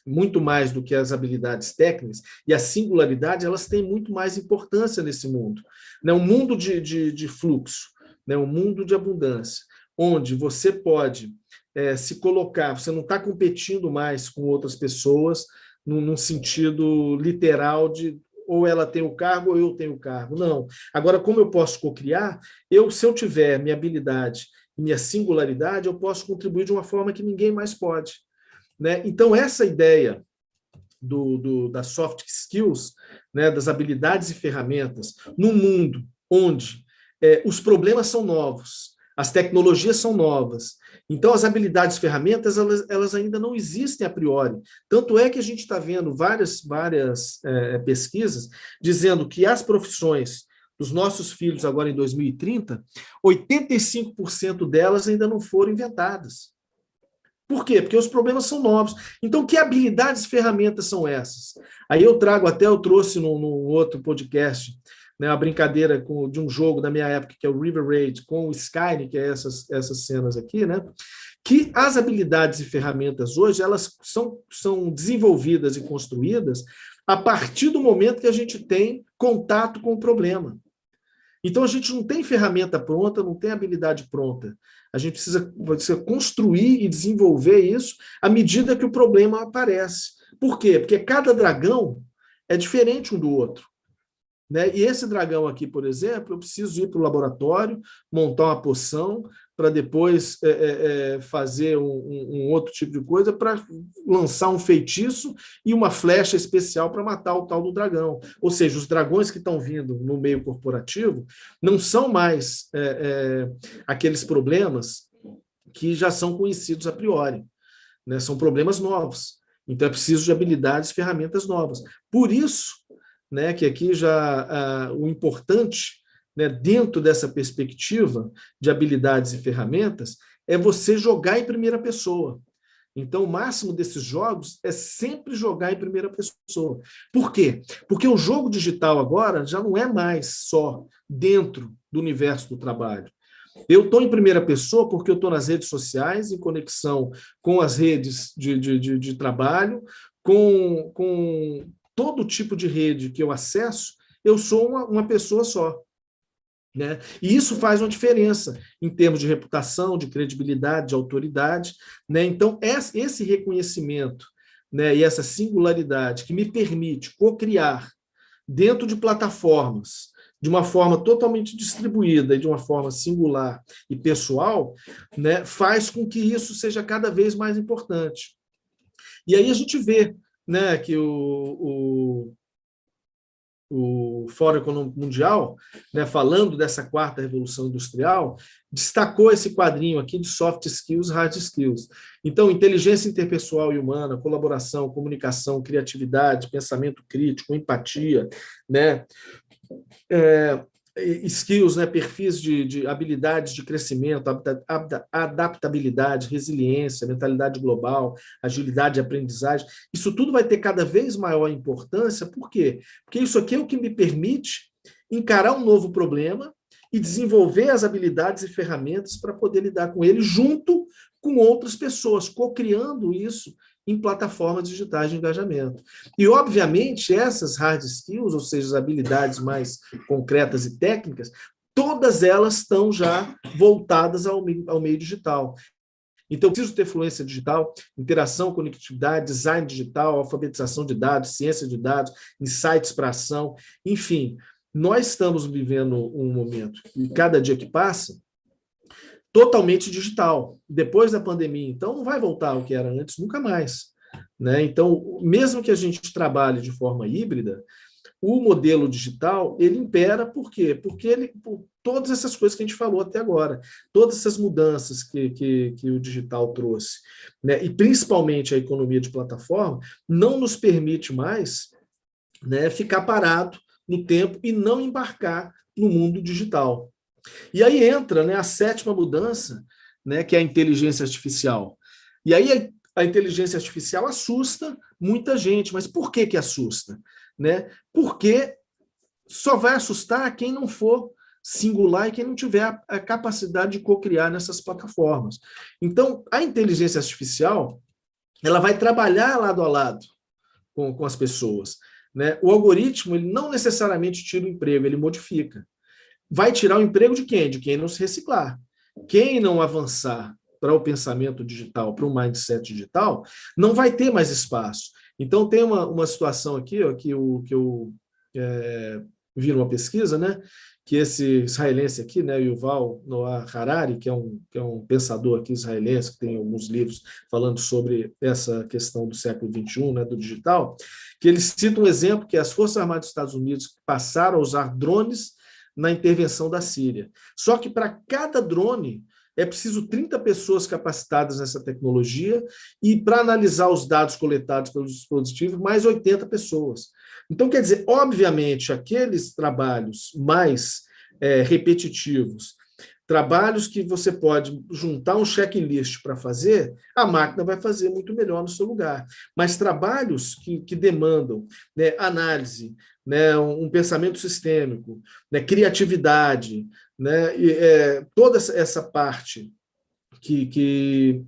muito mais do que as habilidades técnicas, e a singularidade, elas têm muito mais importância nesse mundo. Né? Um mundo de fluxo, né? Um mundo de abundância, onde você pode se colocar, você não está competindo mais com outras pessoas, num sentido literal de ou ela tem o cargo ou eu tenho o cargo. Não. Agora, como eu posso cocriar, se eu tiver minha habilidade e minha singularidade, eu posso contribuir de uma forma que ninguém mais pode. Né? Então, essa ideia das soft skills, né, das habilidades e ferramentas, num mundo onde os problemas são novos, As tecnologias são novas. Então, as habilidades ferramentas, elas ainda não existem a priori. Tanto é que a gente está vendo várias pesquisas dizendo que as profissões dos nossos filhos agora em 2030, 85% delas ainda não foram inventadas. Por quê? Porque os problemas são novos. Então, que habilidades e ferramentas são essas? Aí eu trouxe num outro podcast, né, a brincadeira de um jogo da minha época, que é o River Raid, com o Skyrim, que é essas cenas aqui, né? Que as habilidades e ferramentas hoje, elas são desenvolvidas e construídas a partir do momento que a gente tem contato com o problema. Então, a gente não tem ferramenta pronta, não tem habilidade pronta. A gente precisa construir e desenvolver isso à medida que o problema aparece. Por quê? Porque cada dragão é diferente um do outro. Né? E esse dragão aqui, por exemplo, eu preciso ir para o laboratório, montar uma poção, para depois fazer um outro tipo de coisa, para lançar um feitiço e uma flecha especial para matar o tal do dragão. Ou seja, os dragões que estão vindo no meio corporativo não são mais aqueles problemas que já são conhecidos a priori, né? São problemas novos. Então é preciso de habilidades e ferramentas novas. Por isso, né, que aqui já o importante, né, dentro dessa perspectiva de habilidades e ferramentas, é você jogar em primeira pessoa. Então, o máximo desses jogos é sempre jogar em primeira pessoa. Por quê? Porque o jogo digital agora já não é mais só dentro do universo do trabalho. Eu estou em primeira pessoa porque eu estou nas redes sociais, em conexão com as redes de trabalho, com todo tipo de rede que eu acesso, eu sou uma pessoa só. Né? E isso faz uma diferença em termos de reputação, de credibilidade, de autoridade. Né? Então, esse reconhecimento, né, e essa singularidade que me permite co-criar dentro de plataformas, de uma forma totalmente distribuída e de uma forma singular e pessoal, né, faz com que isso seja cada vez mais importante. E aí a gente vê, né, que o Fórum Econômico Mundial, né, falando dessa quarta revolução industrial, destacou esse quadrinho aqui de soft skills, hard skills. Então, inteligência interpessoal e humana, colaboração, comunicação, criatividade, pensamento crítico, empatia, né, skills, né, perfis de habilidades de crescimento, adaptabilidade, resiliência, mentalidade global, agilidade de aprendizagem, isso tudo vai ter cada vez maior importância. Por quê? Porque isso aqui é o que me permite encarar um novo problema e desenvolver as habilidades e ferramentas para poder lidar com ele junto com outras pessoas, co-criando isso em plataformas digitais de engajamento. E, obviamente, essas hard skills, ou seja, as habilidades mais concretas e técnicas, todas elas estão já voltadas ao meio digital. Então, eu preciso ter fluência digital, interação, conectividade, design digital, alfabetização de dados, ciência de dados, insights para ação, enfim. Nós estamos vivendo um momento, e cada dia que passa, totalmente digital. Depois da pandemia, então, não vai voltar ao que era antes, nunca mais. Né? Então, mesmo que a gente trabalhe de forma híbrida, o modelo digital, ele impera. Por quê? Porque por todas essas coisas que a gente falou até agora, todas essas mudanças que o digital trouxe, né? E principalmente a economia de plataforma, não nos permite mais, né, ficar parado no tempo e não embarcar no mundo digital. E aí entra, né, a sétima mudança, né, que é a inteligência artificial. E aí a inteligência artificial assusta muita gente. Mas por que assusta? Né? Porque só vai assustar quem não for singular e quem não tiver a capacidade de co-criar nessas plataformas. Então, a inteligência artificial, ela vai trabalhar lado a lado com as pessoas. Né? O algoritmo, ele não necessariamente tira o emprego, ele modifica. Vai tirar o emprego de quem? De quem não se reciclar. Quem não avançar para o pensamento digital, para o mindset digital, não vai ter mais espaço. Então, tem uma situação aqui, ó, que eu vi numa pesquisa, né, que esse israelense aqui, né, Yuval Noah Harari, que é um pensador aqui israelense, que tem alguns livros falando sobre essa questão do século XXI, né, do digital, que ele cita um exemplo que as Forças Armadas dos Estados Unidos passaram a usar drones na intervenção da Síria. Só que para cada drone é preciso 30 pessoas capacitadas nessa tecnologia e para analisar os dados coletados pelos dispositivos, mais 80 pessoas. Então, quer dizer, obviamente, aqueles trabalhos mais repetitivos, trabalhos que você pode juntar um checklist para fazer, a máquina vai fazer muito melhor no seu lugar. Mas trabalhos que demandam, né, análise, né, um pensamento sistêmico, né, criatividade, né, toda essa parte que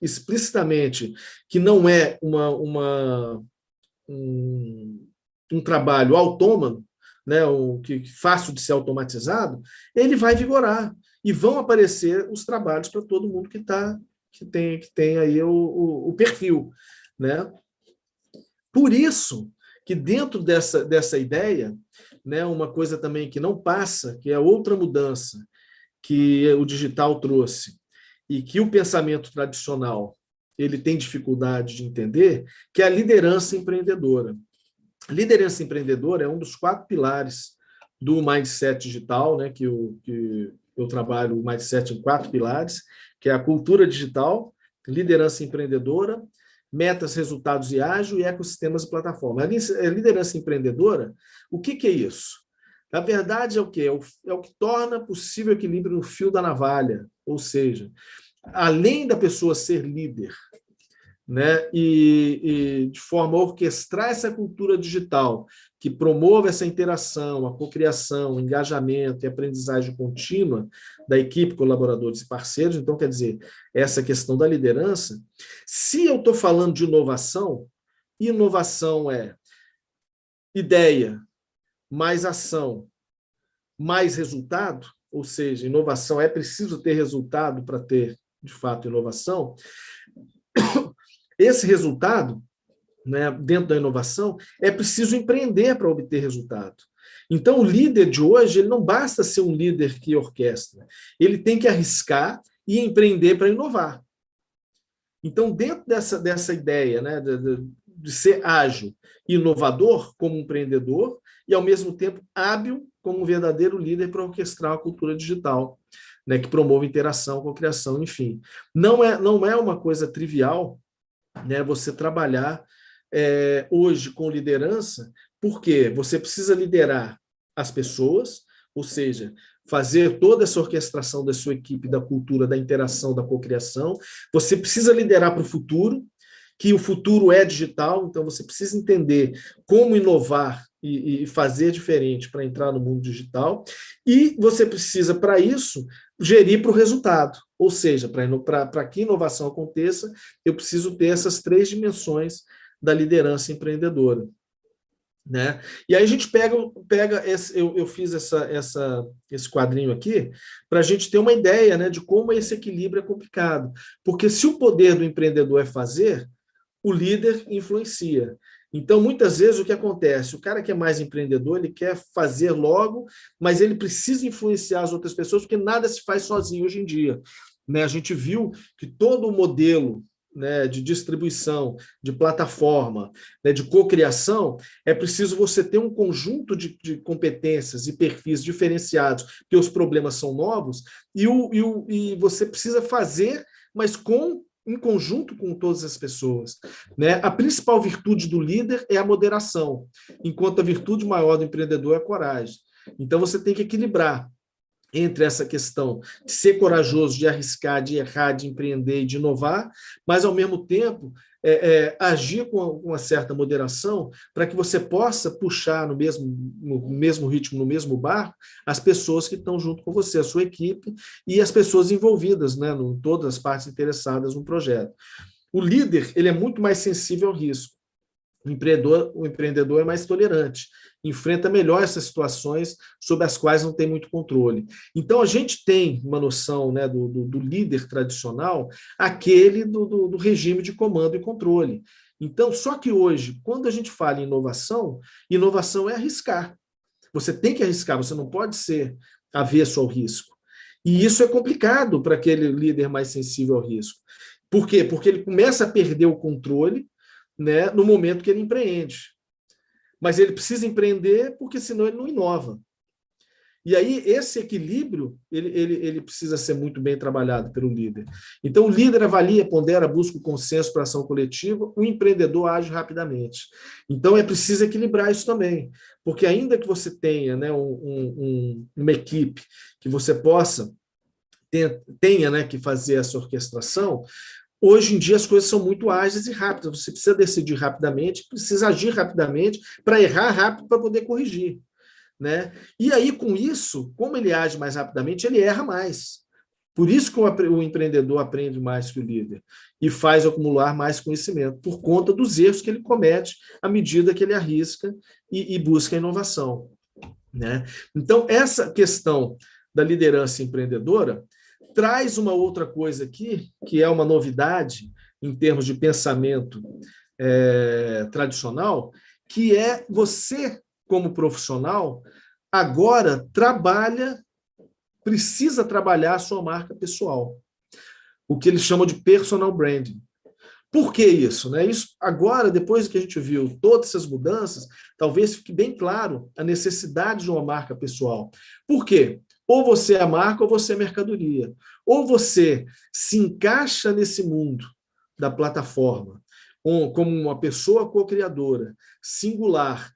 explicitamente que não é um trabalho autônomo, né, que fácil de ser automatizado, ele vai vigorar e vão aparecer os trabalhos para todo mundo que tem aí o perfil, né? Por isso que dentro dessa ideia, né, uma coisa também que não passa, que é outra mudança que o digital trouxe e que o pensamento tradicional ele tem dificuldade de entender, que é a liderança empreendedora. A liderança empreendedora é um dos 4 pilares do mindset digital, né, que eu trabalho o mindset em 4 pilares, que é a cultura digital, liderança empreendedora, metas, resultados e ágil e ecossistemas e plataforma. A liderança empreendedora, o que é isso? Na verdade, é o quê? É o que torna possível o equilíbrio no fio da navalha, ou seja, além da pessoa ser líder, né, e de forma a orquestrar essa cultura digital que promove essa interação, a cocriação, o engajamento e aprendizagem contínua da equipe, colaboradores e parceiros. Então, quer dizer, essa questão da liderança, se eu estou falando de inovação, inovação é ideia, mais ação, mais resultado, ou seja, inovação é preciso ter resultado para ter, de fato, inovação. Esse resultado, né, dentro da inovação, é preciso empreender para obter resultado. Então, o líder de hoje, ele não basta ser um líder que orquestra, ele tem que arriscar e empreender para inovar. Então, dentro dessa ideia, né, de ser ágil, inovador como empreendedor e, ao mesmo tempo, hábil como um verdadeiro líder para orquestrar a cultura digital, né, que promove interação, cocriação, enfim. Não é uma coisa trivial, né, você trabalhar hoje com liderança, porque você precisa liderar as pessoas, ou seja, fazer toda essa orquestração da sua equipe, da cultura, da interação, da cocriação. Você precisa liderar para o futuro, que o futuro é digital, então você precisa entender como inovar e fazer diferente para entrar no mundo digital, e você precisa, para isso, gerir para o resultado, ou seja, para que inovação aconteça, eu preciso ter essas 3 dimensões da liderança empreendedora. Né? E aí a gente pega eu fiz esse quadrinho aqui para a gente ter uma ideia, né, de como esse equilíbrio é complicado, porque se o poder do empreendedor é fazer, o líder influencia. Então, muitas vezes, o que acontece? O cara que é mais empreendedor, ele quer fazer logo, mas ele precisa influenciar as outras pessoas, porque nada se faz sozinho hoje em dia. Né? A gente viu que todo o modelo, né, de distribuição, de plataforma, né, de cocriação, é preciso você ter um conjunto de competências e perfis diferenciados, porque os problemas são novos, e você precisa fazer, mas em conjunto com todas as pessoas. Né? A principal virtude do líder é a moderação, enquanto a virtude maior do empreendedor é a coragem. Então, você tem que equilibrar entre essa questão de ser corajoso, de arriscar, de errar, de empreender e de inovar, mas, ao mesmo tempo, agir com uma certa moderação para que você possa puxar no mesmo ritmo, no mesmo barco, as pessoas que estão junto com você, a sua equipe e as pessoas envolvidas, né, todas as partes interessadas no projeto. O líder, ele é muito mais sensível ao risco. O empreendedor é mais tolerante, enfrenta melhor essas situações sobre as quais não tem muito controle. Então, a gente tem uma noção, né, do líder tradicional, aquele do regime de comando e controle. Então, só que hoje, quando a gente fala em inovação é arriscar. Você tem que arriscar, você não pode ser avesso ao risco. E isso é complicado para aquele líder mais sensível ao risco. Por quê? Porque ele começa a perder o controle, né, no momento que ele empreende. Mas ele precisa empreender porque senão ele não inova. E aí, esse equilíbrio, ele precisa ser muito bem trabalhado pelo líder. Então, o líder avalia, pondera, busca o consenso para a ação coletiva, o empreendedor age rapidamente. Então, é preciso equilibrar isso também, porque ainda que você tenha, né, uma equipe que você possa, tenha, né, que fazer essa orquestração, hoje em dia as coisas são muito ágeis e rápidas, você precisa decidir rapidamente, precisa agir rapidamente para errar rápido para poder corrigir. Né? E aí, com isso, como ele age mais rapidamente, ele erra mais. Por isso que o empreendedor aprende mais que o líder e faz acumular mais conhecimento, por conta dos erros que ele comete à medida que ele arrisca e busca a inovação. Né? Então, essa questão da liderança empreendedora traz uma outra coisa aqui, que é uma novidade em termos de pensamento tradicional, que é você, como profissional, agora precisa trabalhar a sua marca pessoal, o que eles chamam de personal branding. Por que isso? Né? Isso agora, depois que a gente viu todas essas mudanças, talvez fique bem claro a necessidade de uma marca pessoal. Por quê? Ou você é a marca ou você é a mercadoria. Ou você se encaixa nesse mundo da plataforma como uma pessoa co-criadora, singular.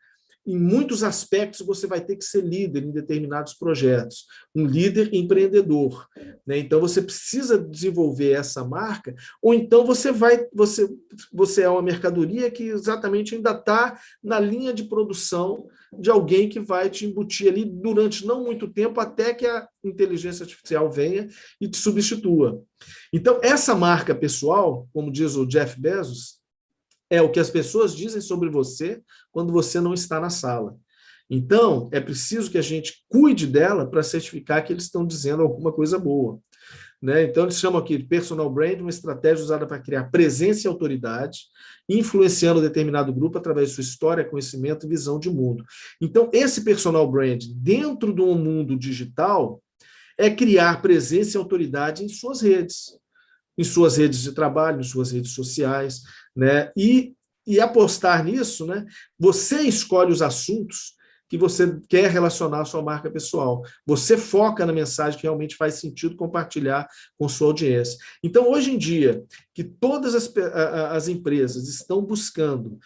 Em muitos aspectos, você vai ter que ser líder em determinados projetos, um líder empreendedor. Né? Então, você precisa desenvolver essa marca, ou então você é uma mercadoria que exatamente ainda está na linha de produção de alguém que vai te embutir ali durante não muito tempo, até que a inteligência artificial venha e te substitua. Então, essa marca pessoal, como diz o Jeff Bezos, é o que as pessoas dizem sobre você quando você não está na sala. Então, é preciso que a gente cuide dela para certificar que eles estão dizendo alguma coisa boa. Né? Então, eles chamam aqui de personal brand, uma estratégia usada para criar presença e autoridade, influenciando determinado grupo através de sua história, conhecimento e visão de mundo. Então, esse personal brand, dentro do mundo digital, é criar presença e autoridade em suas redes de trabalho, em suas redes sociais, né? E apostar nisso, né? Você escolhe os assuntos que você quer relacionar à sua marca pessoal. Você foca na mensagem que realmente faz sentido compartilhar com sua audiência. Então, hoje em dia, que todas as empresas estão buscando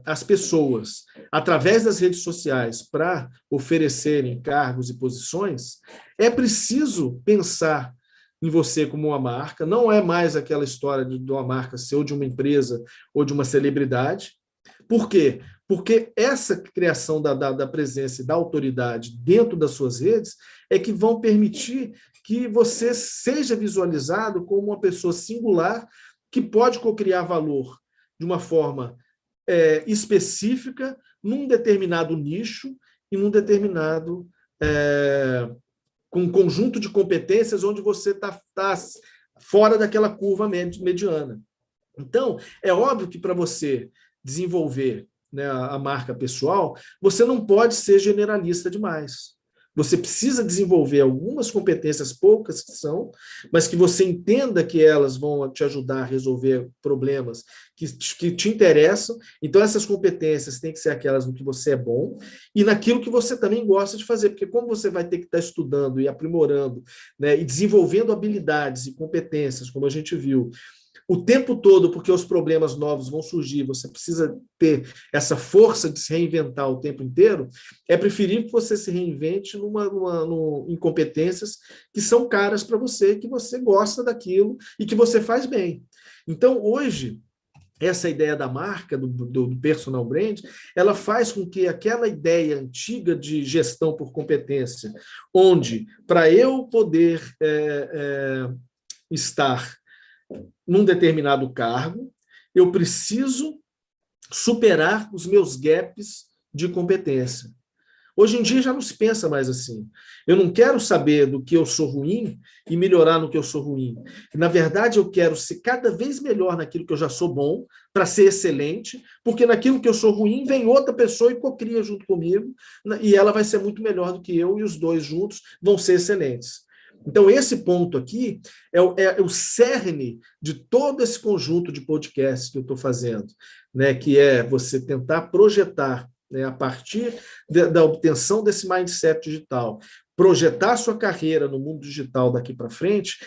as pessoas, através das redes sociais, para oferecerem cargos e posições, é preciso pensar em você como uma marca, não é mais aquela história de uma marca ser ou de uma empresa ou de uma celebridade. Por quê? Porque essa criação da presença e da autoridade dentro das suas redes é que vão permitir que você seja visualizado como uma pessoa singular que pode cocriar valor de uma forma específica, num determinado nicho e num determinado com um conjunto de competências onde você está fora daquela curva mediana. Então, é óbvio que para você desenvolver, né, a marca pessoal, você não pode ser generalista demais. Você precisa desenvolver algumas competências, poucas que são, mas que você entenda que elas vão te ajudar a resolver problemas que te interessam. Então, essas competências têm que ser aquelas no que você é bom e naquilo que você também gosta de fazer, porque como você vai ter que estar estudando e aprimorando, né, e desenvolvendo habilidades e competências, como a gente viu, o tempo todo, porque os problemas novos vão surgir, você precisa ter essa força de se reinventar o tempo inteiro, é preferível que você se reinvente em competências que são caras para você, que você gosta daquilo e que você faz bem. Então, hoje, essa ideia da marca, do personal brand, ela faz com que aquela ideia antiga de gestão por competência, onde, para eu poder estar num determinado cargo, eu preciso superar os meus gaps de competência. Hoje em dia já não se pensa mais assim. Eu não quero saber do que eu sou ruim e melhorar no que eu sou ruim. Na verdade, eu quero ser cada vez melhor naquilo que eu já sou bom, para ser excelente, porque naquilo que eu sou ruim vem outra pessoa e cocria junto comigo, e ela vai ser muito melhor do que eu, e os dois juntos vão ser excelentes. Então, esse ponto aqui é o cerne de todo esse conjunto de podcasts que eu estou fazendo, né? Que é você tentar projetar né, a partir da obtenção desse mindset digital, projetar sua carreira no mundo digital daqui para frente,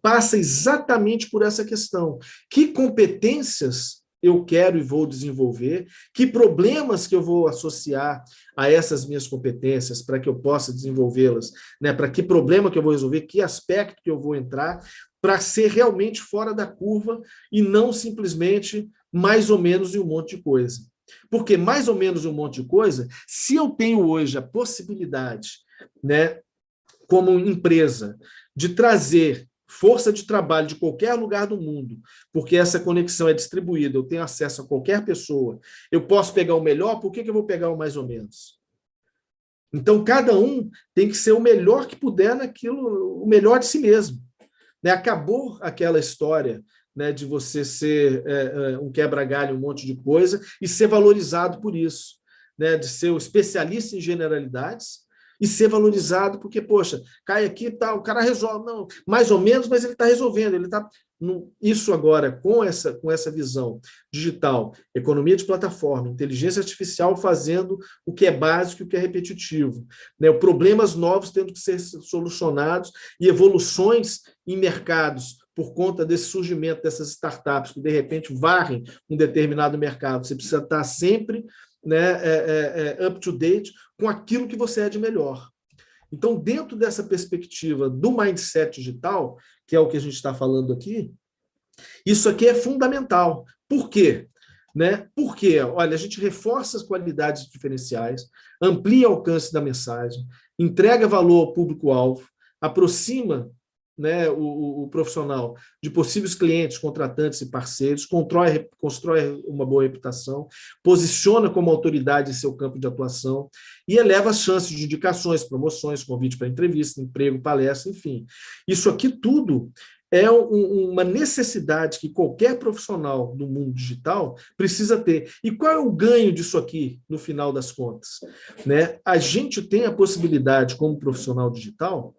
passa exatamente por essa questão. Que competências eu quero e vou desenvolver, que problemas que eu vou associar a essas minhas competências para que eu possa desenvolvê-las, né? Para que problema que eu vou resolver, que aspecto que eu vou entrar, para ser realmente fora da curva e não simplesmente mais ou menos em um monte de coisa. Porque mais ou menos um monte de coisa, se eu tenho hoje a possibilidade, né, como empresa, de trazer força de trabalho de qualquer lugar do mundo, porque essa conexão é distribuída, eu tenho acesso a qualquer pessoa, eu posso pegar o melhor, por que eu vou pegar o mais ou menos? Então, cada um tem que ser o melhor que puder naquilo, o melhor de si mesmo. Né? Acabou aquela história, né, de você ser um quebra-galho, um monte de coisa, e ser valorizado por isso, né, de ser o especialista em generalidades, e ser valorizado porque, poxa, cai aqui, tá, o cara resolve, não, mais ou menos, mas ele está resolvendo, ele está... Isso agora, com essa visão digital, economia de plataforma, inteligência artificial fazendo o que é básico e o que é repetitivo, né, problemas novos tendo que ser solucionados e evoluções em mercados por conta desse surgimento dessas startups que, de repente, varrem um determinado mercado. Você precisa estar sempre, né, up to date com aquilo que você é de melhor. Então, dentro dessa perspectiva do mindset digital, que é o que a gente está falando aqui, isso aqui é fundamental. Por quê? Né? Porque, olha, a gente reforça as qualidades diferenciais, amplia o alcance da mensagem, entrega valor ao público-alvo, aproxima, né, o profissional de possíveis clientes, contratantes e parceiros, constrói uma boa reputação, posiciona como autoridade em seu campo de atuação e eleva as chances de indicações, promoções, convite para entrevista, emprego, palestra, enfim. Isso aqui tudo é uma necessidade que qualquer profissional do mundo digital precisa ter. E qual é o ganho disso aqui, no final das contas? Né? A gente tem a possibilidade, como profissional digital,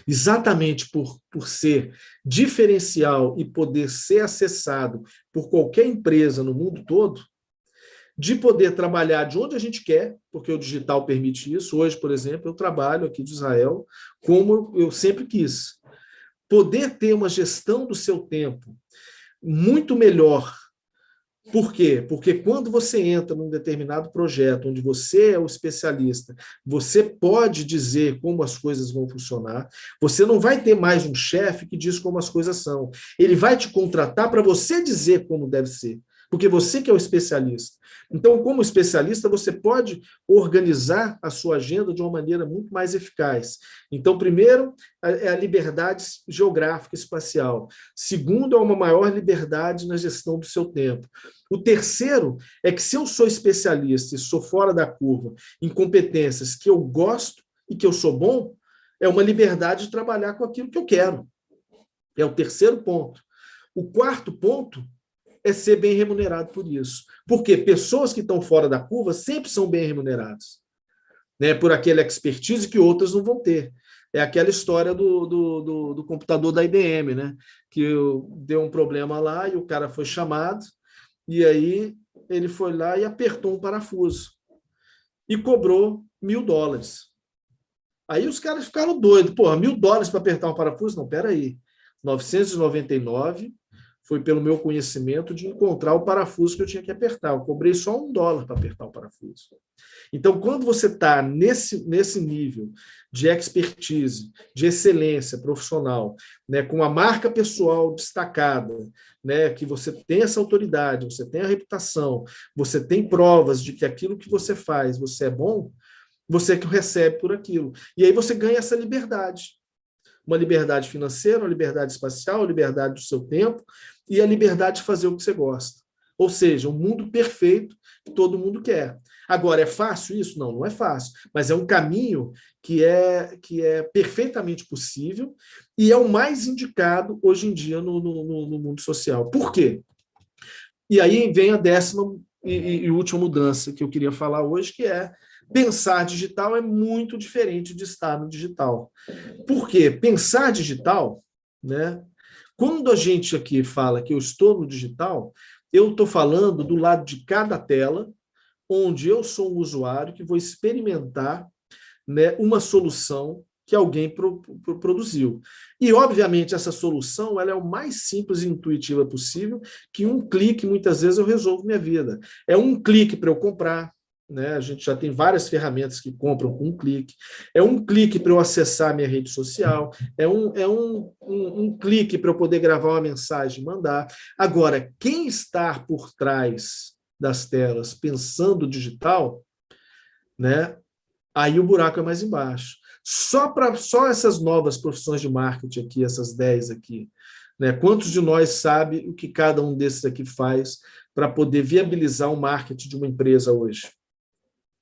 exatamente por ser diferencial e poder ser acessado por qualquer empresa no mundo todo, de poder trabalhar de onde a gente quer, porque o digital permite isso. Hoje, por exemplo, eu trabalho aqui de Israel como eu sempre quis. Poder ter uma gestão do seu tempo muito melhor. Por quê? Porque quando você entra num determinado projeto, onde você é o especialista, você pode dizer como as coisas vão funcionar, você não vai ter mais um chefe que diz como as coisas são. Ele vai te contratar para você dizer como deve ser, porque você que é o especialista. Então, como especialista, você pode organizar a sua agenda de uma maneira muito mais eficaz. Então, primeiro, é a liberdade geográfica e espacial. Segundo, é uma maior liberdade na gestão do seu tempo. O terceiro é que, se eu sou especialista e sou fora da curva em competências que eu gosto e que eu sou bom, é uma liberdade de trabalhar com aquilo que eu quero. É o terceiro ponto. O quarto ponto é ser bem remunerado por isso. Porque pessoas que estão fora da curva sempre são bem remuneradas, né, por aquela expertise que outras não vão ter. É aquela história do computador da IBM, né, que deu um problema lá e o cara foi chamado, e aí ele foi lá e apertou um parafuso e cobrou $1.000. Aí os caras ficaram doidos. Porra, $1.000 para apertar um parafuso? Não, peraí. 999 foi pelo meu conhecimento de encontrar o parafuso que eu tinha que apertar. Eu cobrei só $1 para apertar o parafuso. Então, quando você está nesse nível de expertise, de excelência profissional, né, com a marca pessoal destacada, né, que você tem essa autoridade, você tem a reputação, você tem provas de que aquilo que você faz, você é bom, você que recebe por aquilo. E aí você ganha essa liberdade. Uma liberdade financeira, uma liberdade espacial, a liberdade do seu tempo e a liberdade de fazer o que você gosta. Ou seja, um mundo perfeito que todo mundo quer. Agora, é fácil isso? Não, não é fácil, mas é um caminho que é perfeitamente possível e é o mais indicado hoje em dia no mundo social. Por quê? E aí vem a 10ª e última mudança que eu queria falar hoje, que é pensar digital é muito diferente de estar no digital. Por quê? Pensar digital, né? Quando a gente aqui fala que eu estou no digital, eu estou falando do lado de cada tela, onde eu sou um usuário que vou experimentar, né, uma solução que alguém produziu. E, obviamente, essa solução ela é o mais simples e intuitiva possível, que um clique, muitas vezes, eu resolvo minha vida. É um clique para eu comprar, né? A gente já tem várias ferramentas que compram com um clique. É um clique para eu acessar minha rede social. É um clique para eu poder gravar uma mensagem e mandar. Agora, quem está por trás das telas pensando digital, né? Aí o buraco é mais embaixo. Só essas novas profissões de marketing aqui, essas 10 aqui, né? Quantos de nós sabe o que cada um desses aqui faz para poder viabilizar o marketing de uma empresa hoje?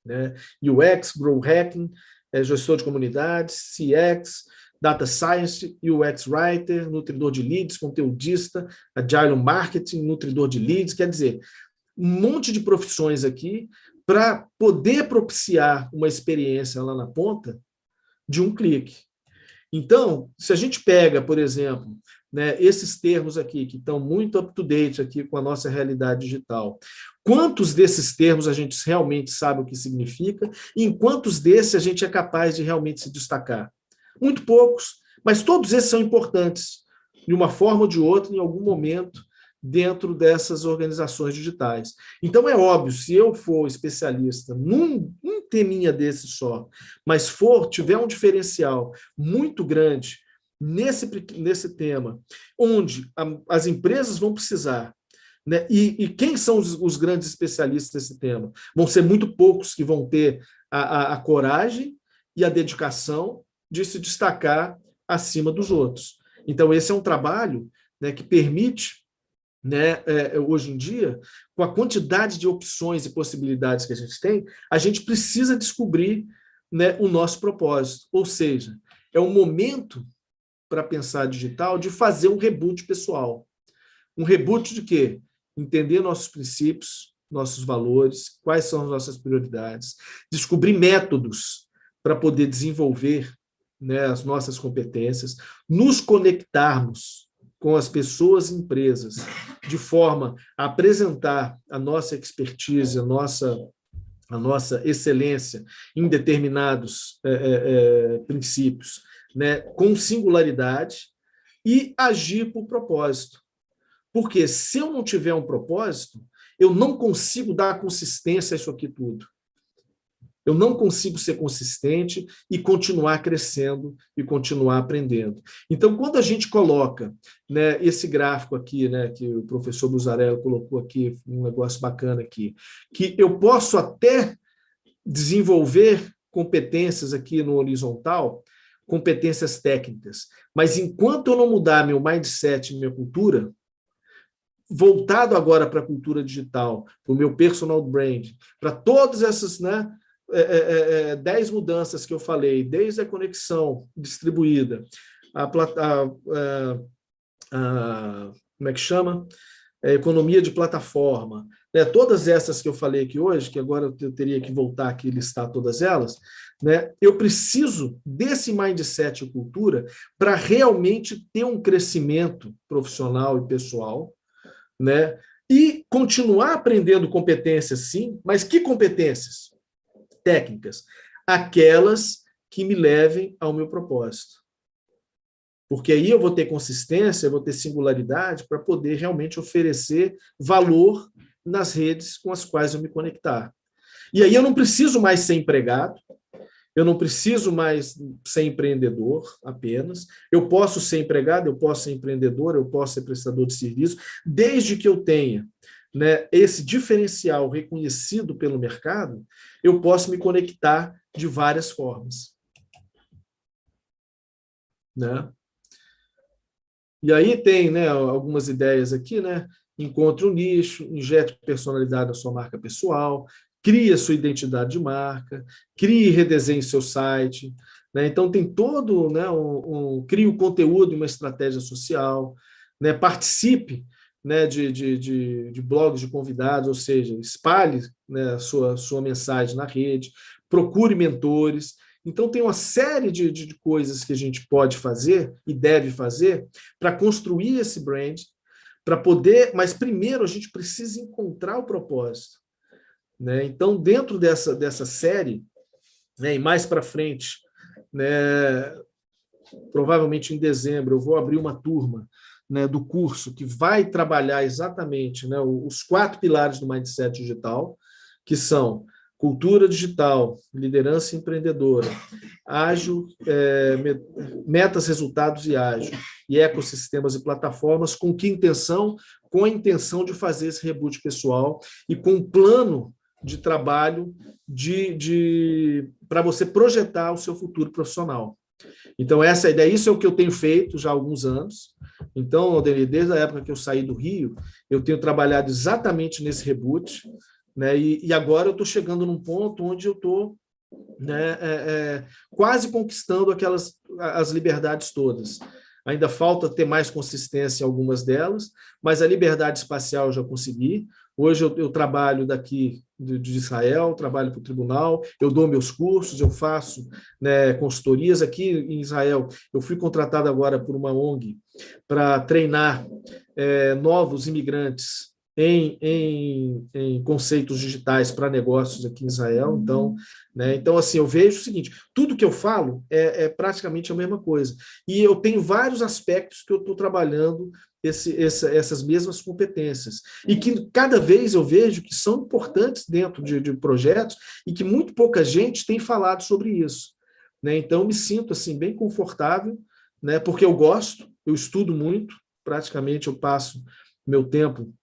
Né? UX, Growth Hacking, gestor de comunidades, CX, Data Science, UX Writer, nutridor de leads, conteudista, Agile Marketing, nutridor de leads, quer dizer, um monte de profissões aqui para poder propiciar uma experiência lá na ponta de um clique. Então, se a gente pega, por exemplo, né, esses termos aqui, que estão muito up-to-date aqui com a nossa realidade digital, quantos desses termos a gente realmente sabe o que significa e em quantos desses a gente é capaz de realmente se destacar? Muito poucos, mas todos esses são importantes, de uma forma ou de outra, em algum momento, dentro dessas organizações digitais. Então, é óbvio, se eu for especialista num teminha desse só, mas tiver um diferencial muito grande nesse tema, onde as empresas vão precisar, né? E quem são os grandes especialistas desse tema? Vão ser muito poucos que vão ter a coragem e a dedicação de se destacar acima dos outros. Então, esse é um trabalho, né, que permite, né, hoje em dia, com a quantidade de opções e possibilidades que a gente tem, a gente precisa descobrir, né, o nosso propósito. Ou seja, é um momento para pensar digital de fazer um reboot pessoal. Um reboot de quê? Entender nossos princípios, nossos valores, quais são as nossas prioridades, descobrir métodos para poder desenvolver, né, as nossas competências, nos conectarmos com as pessoas e empresas, de forma a apresentar a nossa expertise, a nossa excelência em determinados princípios, né, com singularidade, e agir por propósito. Porque se eu não tiver um propósito, eu não consigo dar consistência a isso aqui tudo. Eu não consigo ser consistente e continuar crescendo e continuar aprendendo. Então, quando a gente coloca, né, esse gráfico aqui, né, que o professor Buzzarello colocou aqui, um negócio bacana aqui, que eu posso até desenvolver competências aqui no horizontal, competências técnicas, mas enquanto eu não mudar meu mindset, minha cultura, voltado agora para a cultura digital, para o meu personal brand, para todas essas, né, 10 mudanças que eu falei, desde a conexão distribuída, como é que chama? A economia de plataforma, né? Todas essas que eu falei aqui hoje, que agora eu teria que voltar aqui e listar todas elas, né? Eu preciso desse mindset e cultura para realmente ter um crescimento profissional e pessoal, né? E continuar aprendendo competências, sim, mas que competências? Técnicas, aquelas que me levem ao meu propósito. Porque aí eu vou ter consistência, eu vou ter singularidade para poder realmente oferecer valor nas redes com as quais eu me conectar. E aí eu não preciso mais ser empregado, eu não preciso mais ser empreendedor apenas, eu posso ser empregado, eu posso ser empreendedor, eu posso ser prestador de serviço, desde que eu tenha, né, esse diferencial reconhecido pelo mercado, eu posso me conectar de várias formas. Né? E aí tem, né, algumas ideias aqui, né? Encontre um nicho, injete personalidade na sua marca pessoal, crie a sua identidade de marca, crie e redesenhe seu site. Né? Então tem todo, né, crie o conteúdo e uma estratégia social, né? Participe, né, de blogs de convidados, ou seja, espalhe, né, a sua mensagem na rede, procure mentores. Então, tem uma série de coisas que a gente pode fazer e deve fazer para construir esse brand, para poder. Mas primeiro a gente precisa encontrar o propósito. né? Então, dentro dessa série, né, e mais para frente, né, provavelmente em dezembro, eu vou abrir uma turma, né, do curso que vai trabalhar exatamente, né, os 4 pilares do Mindset Digital, que são cultura digital, liderança empreendedora, ágil, metas, resultados e ágil, e ecossistemas e plataformas, com que intenção? Com a intenção de fazer esse reboot pessoal e com um plano de trabalho para você projetar o seu futuro profissional. Então, essa é a ideia, isso é o que eu tenho feito já há alguns anos. Então, Aldenir, desde a época que eu saí do Rio, eu tenho trabalhado exatamente nesse reboot, né? E agora eu estou chegando num ponto onde eu estou, né, quase conquistando as liberdades todas. Ainda falta ter mais consistência em algumas delas, mas a liberdade espacial eu já consegui. Hoje eu trabalho daqui de Israel, trabalho para o tribunal, eu dou meus cursos, eu faço, né, consultorias. Aqui em Israel, eu fui contratado agora por uma ONG para treinar novos imigrantes em conceitos digitais para negócios aqui em Israel. Então, né, então, assim, eu vejo o seguinte, tudo que eu falo é praticamente a mesma coisa. E eu tenho vários aspectos que eu estou trabalhando essas mesmas competências. E que cada vez eu vejo que são importantes dentro de projetos e que muito pouca gente tem falado sobre isso. Né? Então, eu me sinto assim, bem confortável, né? Porque eu gosto, eu estudo muito, praticamente eu passo meu tempo,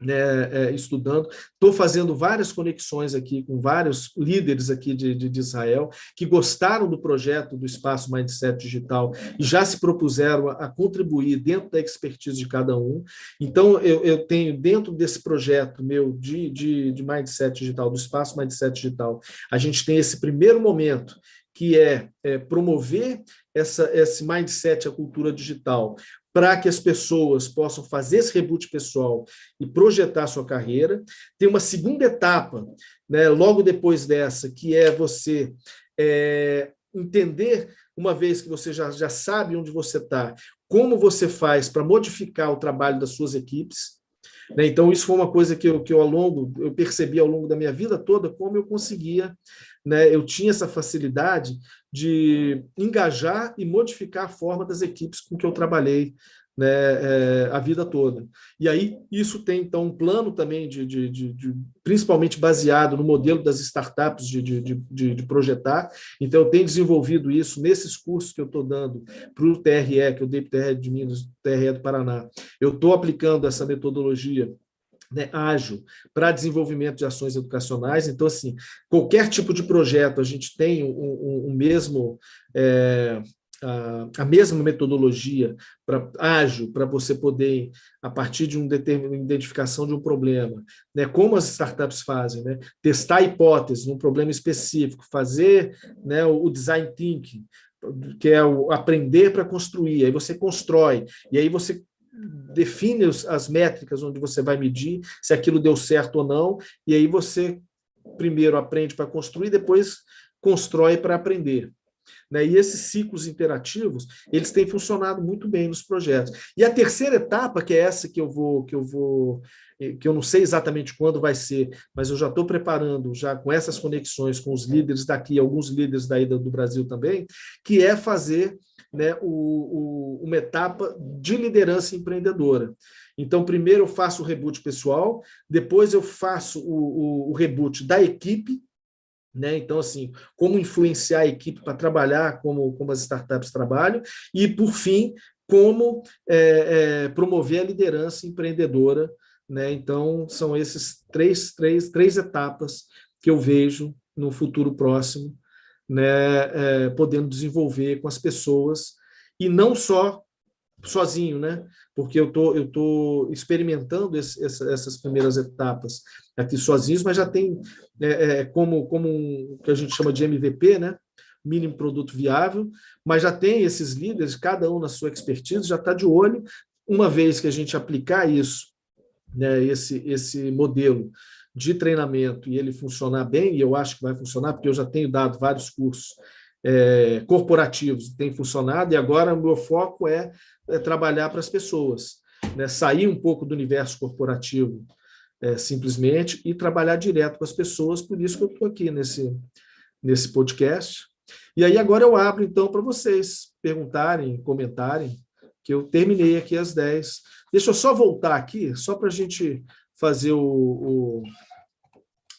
né, estudando. Estou fazendo várias conexões aqui com vários líderes aqui de Israel que gostaram do projeto do Espaço Mindset Digital e já se propuseram a contribuir dentro da expertise de cada um. Então, eu tenho dentro desse projeto meu de Mindset Digital, do Espaço Mindset Digital, a gente tem esse primeiro momento, que é promover esse mindset, a cultura digital, para que as pessoas possam fazer esse reboot pessoal e projetar a sua carreira. Tem uma segunda etapa, né, logo depois dessa, que é você entender, uma vez que você já sabe onde você está, como você faz para modificar o trabalho das suas equipes. Né? Então, isso foi uma coisa que eu percebi ao longo da minha vida toda, como eu conseguia, né, eu tinha essa facilidade de engajar e modificar a forma das equipes com que eu trabalhei, né, a vida toda. E aí, isso tem, então, um plano também, principalmente baseado no modelo das startups de projetar. Então, eu tenho desenvolvido isso nesses cursos que eu estou dando para o TRE, que eu dei para o TRE de Minas, TRE do Paraná. Eu estou aplicando essa metodologia, né, ágil, para desenvolvimento de ações educacionais. Então, assim, qualquer tipo de projeto, a gente tem a mesma metodologia ágil para você poder, a partir de uma identificação de um problema, né, como as startups fazem, né, testar hipóteses num problema específico, fazer, né, o design thinking, que é o aprender para construir, aí você constrói, e aí você define as métricas onde você vai medir se aquilo deu certo ou não, e aí você primeiro aprende para construir, depois constrói para aprender. Né? E esses ciclos interativos, eles têm funcionado muito bem nos projetos. E a terceira etapa, que é essa que eu não sei exatamente quando vai ser, mas eu já estou preparando, já com essas conexões com os líderes daqui, alguns líderes daí do Brasil também, que é fazer, né, uma etapa de liderança empreendedora. Então, primeiro eu faço o reboot pessoal, depois eu faço o reboot da equipe, né? Então, assim, como influenciar a equipe para trabalhar como as startups trabalham, e, por fim, como promover a liderança empreendedora. Né? Então, são essas três etapas que eu vejo no futuro próximo, né, podendo desenvolver com as pessoas, e não só sozinho, né? Porque eu tô experimentando essas primeiras etapas aqui sozinhos, mas já tem como que a gente chama de MVP, né? Mínimo produto viável, mas já tem esses líderes, cada um na sua expertise, já está de olho, uma vez que a gente aplicar isso, né, esse modelo de treinamento e ele funcionar bem, e eu acho que vai funcionar, porque eu já tenho dado vários cursos corporativos, tem funcionado, e agora o meu foco é trabalhar para as pessoas, né, sair um pouco do universo corporativo, simplesmente, e trabalhar direto com as pessoas, por isso que eu estou aqui nesse podcast. E aí agora eu abro, então, para vocês perguntarem, comentarem, que eu terminei aqui às 10. Deixa eu só voltar aqui, só para a gente fazer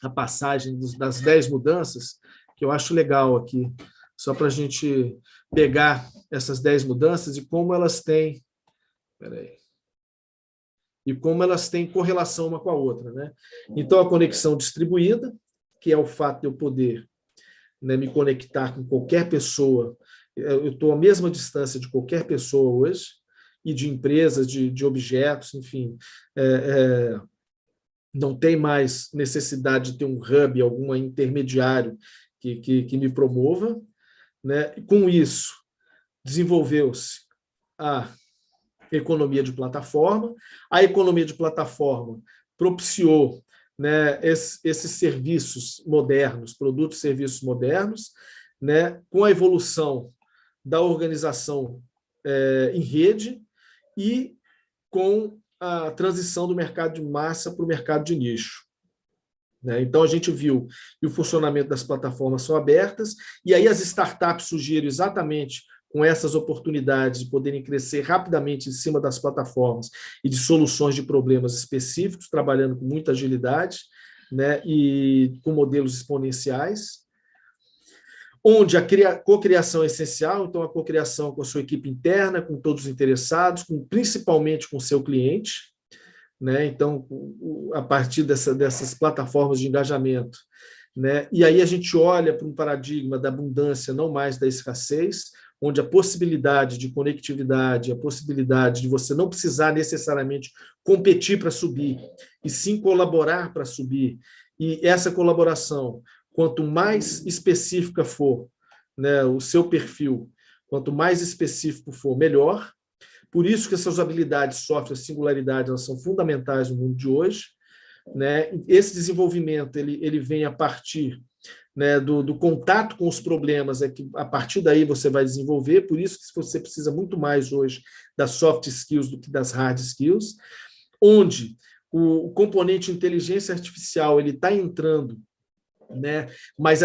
a passagem das 10 mudanças, que eu acho legal aqui, só para a gente pegar essas 10 mudanças e como elas têm... E como elas têm correlação uma com a outra, né? Então, a conexão distribuída, que é o fato de eu poder, né, me conectar com qualquer pessoa, eu estou à mesma distância de qualquer pessoa hoje, e de empresas, de objetos, enfim, não tem mais necessidade de ter um hub, algum intermediário que me promova, né? E com isso, desenvolveu-se a economia de plataforma. A economia de plataforma propiciou, né, esses serviços modernos, produtos e serviços modernos, né, com a evolução da organização em rede e com a transição do mercado de massa para o mercado de nicho. Então, a gente viu que o funcionamento das plataformas são abertas, e aí as startups surgiram exatamente com essas oportunidades de poderem crescer rapidamente em cima das plataformas e de soluções de problemas específicos, trabalhando com muita agilidade, né, e com modelos exponenciais, onde a cocriação é essencial, então a cocriação com a sua equipe interna, com todos os interessados, principalmente com o seu cliente, né? Então, a partir dessas plataformas de engajamento, né? E aí a gente olha para um paradigma da abundância, não mais da escassez, onde a possibilidade de conectividade, a possibilidade de você não precisar necessariamente competir para subir, e sim colaborar para subir. E essa colaboração, quanto mais específica for, né, o seu perfil, quanto mais específico for, melhor. Por isso que essas habilidades soft, singularidade, elas são fundamentais no mundo de hoje, né? Esse desenvolvimento ele vem a partir, né, do contato com os problemas, que a partir daí você vai desenvolver. Por isso que você precisa muito mais hoje das soft skills do que das hard skills, onde o componente inteligência artificial ele está entrando, né? Mas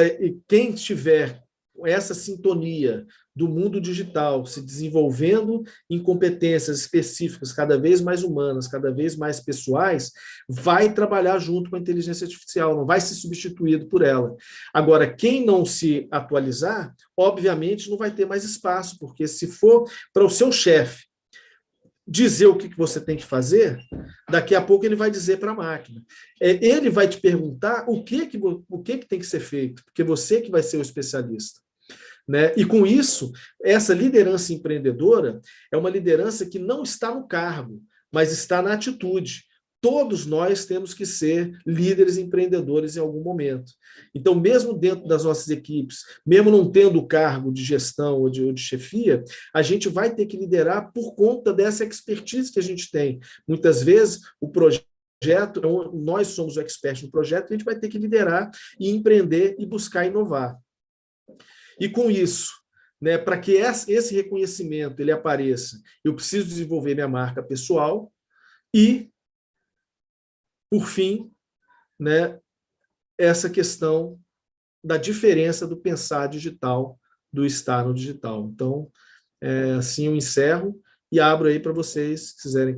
quem tiver essa sintonia do mundo digital, se desenvolvendo em competências específicas, cada vez mais humanas, cada vez mais pessoais, vai trabalhar junto com a inteligência artificial, não vai ser substituído por ela. Agora, quem não se atualizar, obviamente não vai ter mais espaço, porque se for para o seu chefe dizer o que você tem que fazer, daqui a pouco ele vai dizer para a máquina. Ele vai te perguntar o que tem que ser feito, porque você que vai ser o especialista. Né? E com isso, essa liderança empreendedora é uma liderança que não está no cargo, mas está na atitude. Todos nós temos que ser líderes empreendedores em algum momento. Então, mesmo dentro das nossas equipes, mesmo não tendo o cargo de gestão ou de chefia, a gente vai ter que liderar por conta dessa expertise que a gente tem. Muitas vezes, o projeto, nós somos o expert no projeto, a gente vai ter que liderar e empreender e buscar inovar. E com isso, né, para que esse reconhecimento ele apareça, eu preciso desenvolver minha marca pessoal e, por fim, né, essa questão da diferença do pensar digital, do estar no digital. Então, assim eu encerro e abro aí para vocês, se quiserem